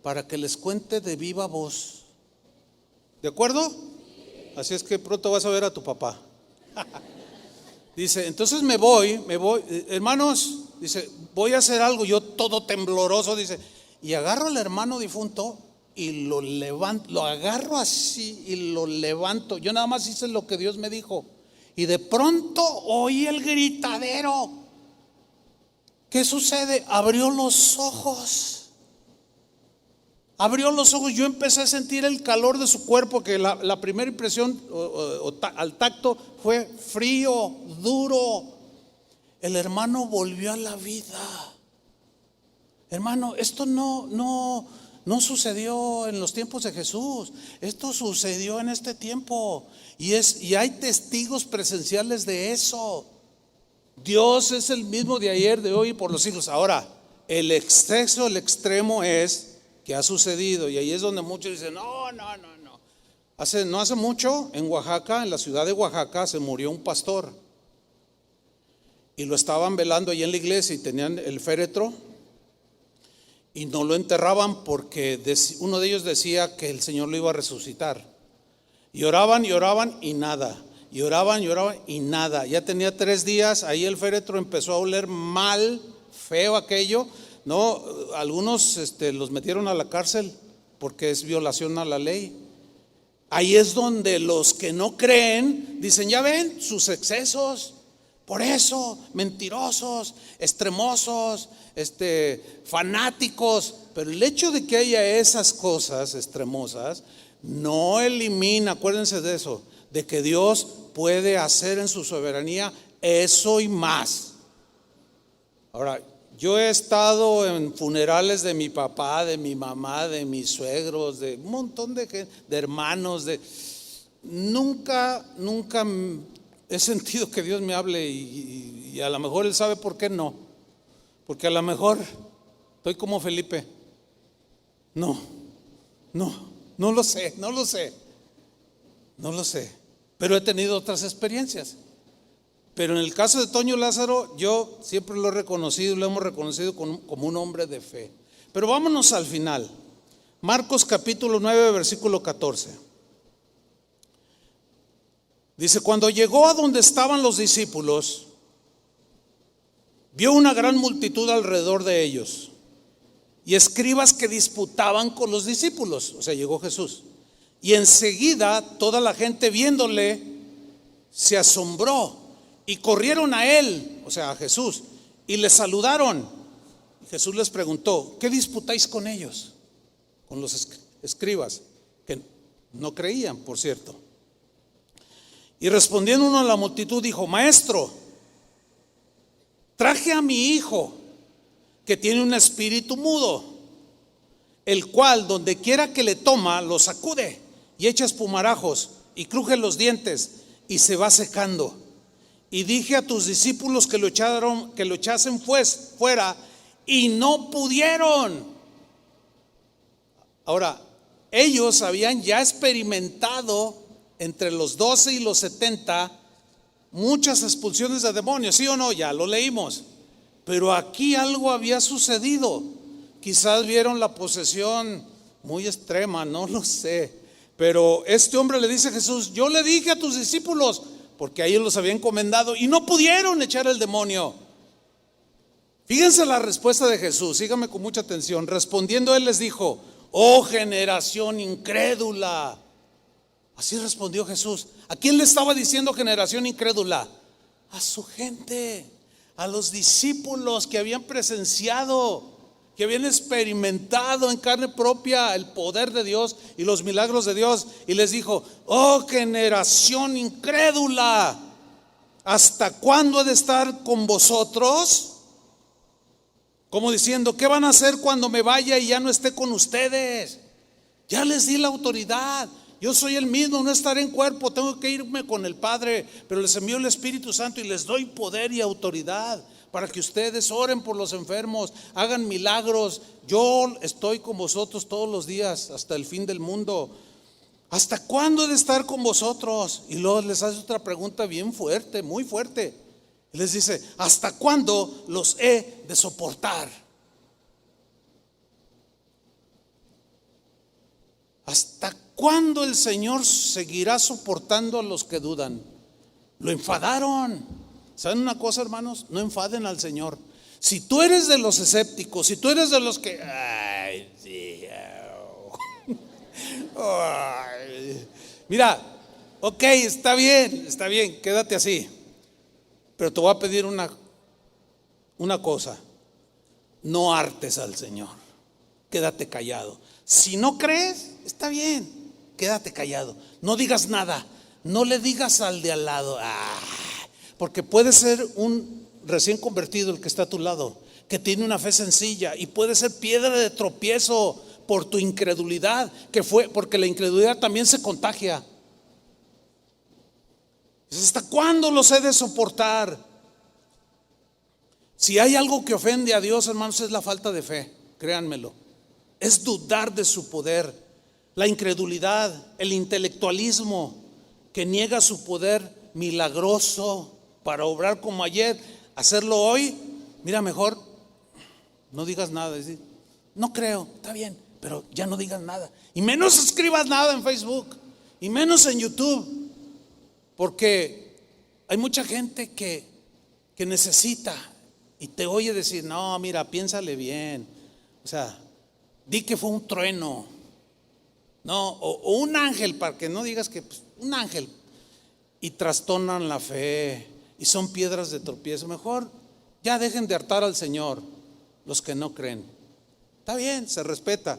para que les cuente de viva voz. ¿De acuerdo? Así es que pronto vas a ver a tu papá. Dice, entonces me voy, hermanos, dice, voy a hacer algo, yo todo tembloroso, dice, y agarro al hermano difunto y lo levanto, lo agarro así y lo levanto. Yo nada más hice lo que Dios me dijo. Y de pronto oí el gritadero. ¿Qué sucede? Abrió los ojos. Yo empecé a sentir el calor de su cuerpo, que la primera impresión al tacto fue frío, duro. El hermano volvió a la vida. Hermano, esto no sucedió en los tiempos de Jesús. Esto sucedió en este tiempo. Y hay testigos presenciales de eso. Dios es el mismo de ayer, de hoy y por los siglos. Ahora, el extremo es que ha sucedido, y ahí es donde muchos dicen, no. No hace mucho, en Oaxaca, en la ciudad de Oaxaca, se murió un pastor. Y lo estaban velando ahí en la iglesia y tenían el féretro. Y no lo enterraban porque uno de ellos decía que el Señor lo iba a resucitar. Y oraban y nada. Y oraban y nada. Ya tenía 3 días, ahí el féretro empezó a oler mal, feo aquello. No, algunos los metieron a la cárcel porque es violación a la ley. Ahí es donde los que no creen dicen, ya ven sus excesos. Por eso, mentirosos, extremosos, fanáticos. Pero el hecho de que haya esas cosas extremosas no elimina, acuérdense de eso, de que Dios puede hacer en su soberanía eso y más. Ahora, Yo he estado en funerales de mi papá, de mi mamá, de mis suegros, de un montón de gente, de hermanos, nunca he sentido que Dios me hable y a lo mejor Él sabe por qué no. Porque a lo mejor estoy como Felipe. No lo sé. Pero he tenido otras experiencias. Pero en el caso de Toño Lázaro, yo siempre lo he reconocido, lo hemos reconocido como un hombre de fe. Pero vámonos al final. Marcos capítulo 9, versículo 14. Dice: cuando llegó a donde estaban los discípulos, vio una gran multitud alrededor de ellos y escribas que disputaban con los discípulos. O sea, llegó Jesús. Y enseguida toda la gente viéndole se asombró y corrieron a él, o sea, a Jesús, y le saludaron. Y Jesús les preguntó: ¿qué disputáis con ellos? Con los escribas, que no creían, por cierto. Y respondiendo uno a la multitud dijo: Maestro, traje a mi hijo que tiene un espíritu mudo, el cual donde quiera que le toma lo sacude y echa espumarajos y cruje los dientes y se va secando. Y dije a tus discípulos que lo echasen fuera y no pudieron. Ahora, ellos habían ya experimentado entre los 12 y los 70 muchas expulsiones de demonios, ¿sí o no? Ya lo leímos. Pero aquí algo había sucedido. Quizás vieron la posesión muy extrema, no lo sé. Pero este hombre le dice a Jesús: yo le dije a tus discípulos, porque a ellos los había encomendado y no pudieron echar el demonio. Fíjense la respuesta de Jesús, síganme con mucha atención. Respondiendo él les dijo: oh generación incrédula. Así respondió Jesús. ¿A quién le estaba diciendo generación incrédula? A su gente, a los discípulos que habían presenciado, que habían experimentado en carne propia el poder de Dios y los milagros de Dios. Y les dijo: oh generación incrédula, ¿hasta cuándo he de estar con vosotros? Como diciendo: ¿qué van a hacer cuando me vaya y ya no esté con ustedes? Ya les di la autoridad. Yo soy el mismo, no estaré en cuerpo, tengo que irme con el Padre, pero les envío el Espíritu Santo y les doy poder y autoridad para que ustedes oren por los enfermos, hagan milagros. Yo estoy con vosotros todos los días hasta el fin del mundo. ¿Hasta cuándo he de estar con vosotros? Y luego les hace otra pregunta bien fuerte, muy fuerte. Y les dice: ¿hasta cuándo los he de soportar? ¿Hasta cuándo el Señor seguirá soportando a los que dudan? Lo enfadaron. ¿Saben una cosa, hermanos? No enfaden al Señor. Si tú eres de los escépticos, si tú eres de los que ay, sí, ay, mira, ok, está bien, quédate así. Pero te voy a pedir una cosa: no hartes al Señor, quédate callado. Si no crees, está bien, quédate callado, no digas nada, no le digas al de al lado, porque puede ser un recién convertido el que está a tu lado, que tiene una fe sencilla, y puede ser piedra de tropiezo por tu incredulidad, porque la incredulidad también se contagia. ¿Hasta cuándo los he de soportar? Si hay algo que ofende a Dios, hermanos, es la falta de fe, créanmelo. Es dudar de su poder, la incredulidad, el intelectualismo que niega su poder milagroso para obrar como ayer, hacerlo hoy. Mira, mejor no digas nada, decir: no creo, está bien, pero ya no digas nada, y menos escribas nada en Facebook, y menos en YouTube, porque hay mucha gente que necesita y te oye decir: no, mira, piénsale bien, o sea, di que fue un trueno, no, o un ángel, para que no digas que un ángel, y trastornan la fe y son piedras de tropiezo. Mejor ya dejen de hartar al Señor los que no creen. Está bien, se respeta.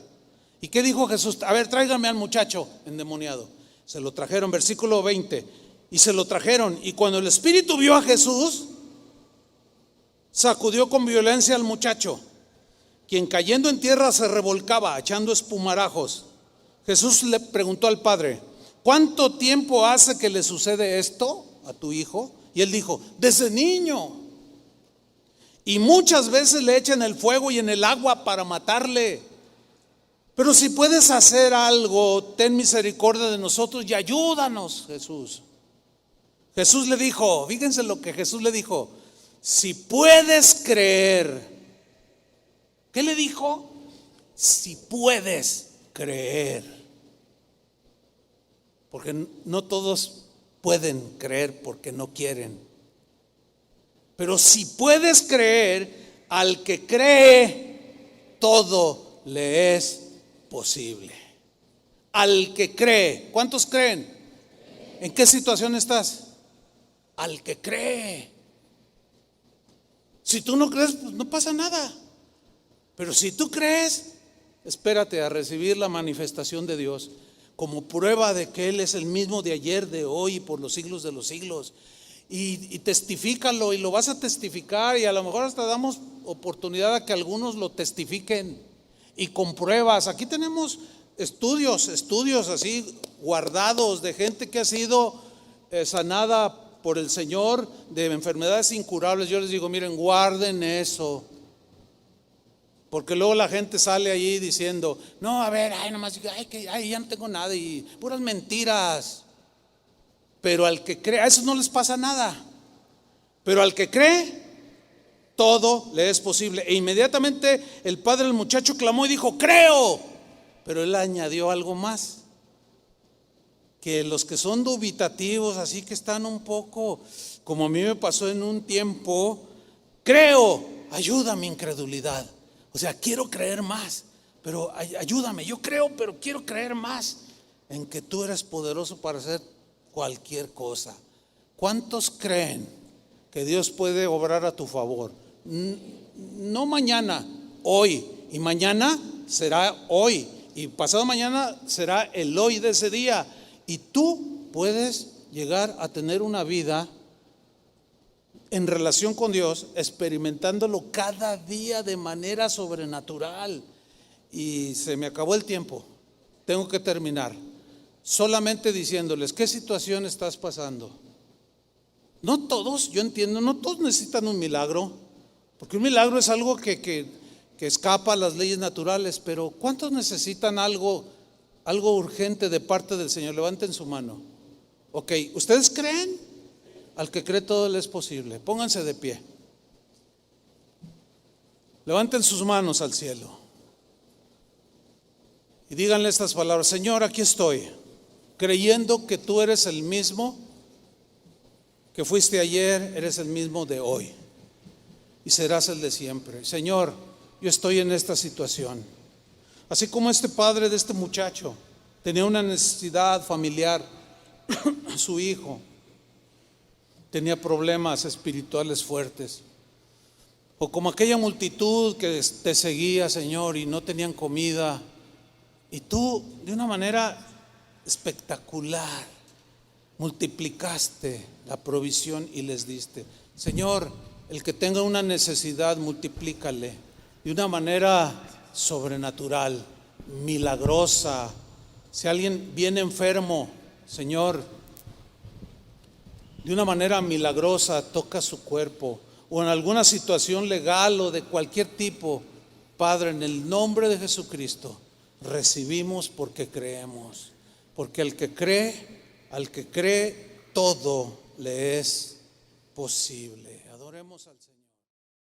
¿Y qué dijo Jesús? A ver, tráigame al muchacho endemoniado. Se lo trajeron, versículo 20. Y se lo trajeron, y cuando el espíritu vio a Jesús, sacudió con violencia al muchacho, quien cayendo en tierra se revolcaba, echando espumarajos. Jesús le preguntó al padre: ¿cuánto tiempo hace que le sucede esto a tu hijo? Y él dijo: desde niño. Y muchas veces le echan el fuego y en el agua para matarle. Pero si puedes hacer algo, ten misericordia de nosotros y ayúdanos, Jesús. Jesús le dijo, fíjense lo que Jesús le dijo: si puedes creer. ¿Qué le dijo? Si puedes creer. Porque no todos pueden creer porque no quieren. Pero si puedes creer, al que cree, todo le es posible. Al que cree. ¿Cuántos creen? ¿En qué situación estás? Al que cree. Si tú no crees, pues no pasa nada. Pero si tú crees, espérate a recibir la manifestación de Dios como prueba de que Él es el mismo de ayer, de hoy y por los siglos de los siglos. Y testifícalo, y lo vas a testificar, y a lo mejor hasta damos oportunidad a que algunos lo testifiquen y con pruebas. Aquí tenemos estudios así guardados de gente que ha sido sanada por el Señor de enfermedades incurables. Yo les digo, miren, guarden eso, porque luego la gente sale allí diciendo: no, a ver, nomás, ya no tengo nada, y puras mentiras. Pero al que cree, a esos no les pasa nada. Pero al que cree, todo le es posible. E inmediatamente el padre del muchacho clamó y dijo: creo. Pero él añadió algo más, que los que son dubitativos, así que están un poco, como a mí me pasó en un tiempo: creo, ayuda mi incredulidad. O sea, quiero creer más, pero ayúdame. Yo creo, pero quiero creer más en que tú eres poderoso para hacer cualquier cosa. ¿Cuántos creen que Dios puede obrar a tu favor? No mañana, hoy. Y mañana será hoy. Y pasado mañana será el hoy de ese día. Y tú puedes llegar a tener una vida en relación con Dios, experimentándolo cada día de manera sobrenatural. Y se me acabó el tiempo. Tengo que terminar. Solamente diciéndoles: ¿qué situación estás pasando? No todos, yo entiendo, no todos necesitan un milagro, porque un milagro es algo que escapa a las leyes naturales. Pero ¿cuántos necesitan algo urgente de parte del Señor? Levanten su mano. Ok, ¿ustedes creen? Al que cree, todo le es posible. Pónganse de pie. Levanten sus manos al cielo y díganle estas palabras: Señor, aquí estoy, creyendo que tú eres el mismo que fuiste ayer, eres el mismo de hoy y serás el de siempre. Señor, yo estoy en esta situación, así como este padre de este muchacho tenía una necesidad familiar. Su hijo tenía problemas espirituales fuertes, o como aquella multitud que te seguía, Señor, y no tenían comida, y tú de una manera espectacular multiplicaste la provisión y les diste. Señor, el que tenga una necesidad, multiplícale de una manera sobrenatural, milagrosa. Si alguien viene enfermo, Señor, de una manera milagrosa toca su cuerpo, o en alguna situación legal o de cualquier tipo, Padre, en el nombre de Jesucristo recibimos porque creemos. Porque al que cree, todo le es posible. Adoremos al Señor.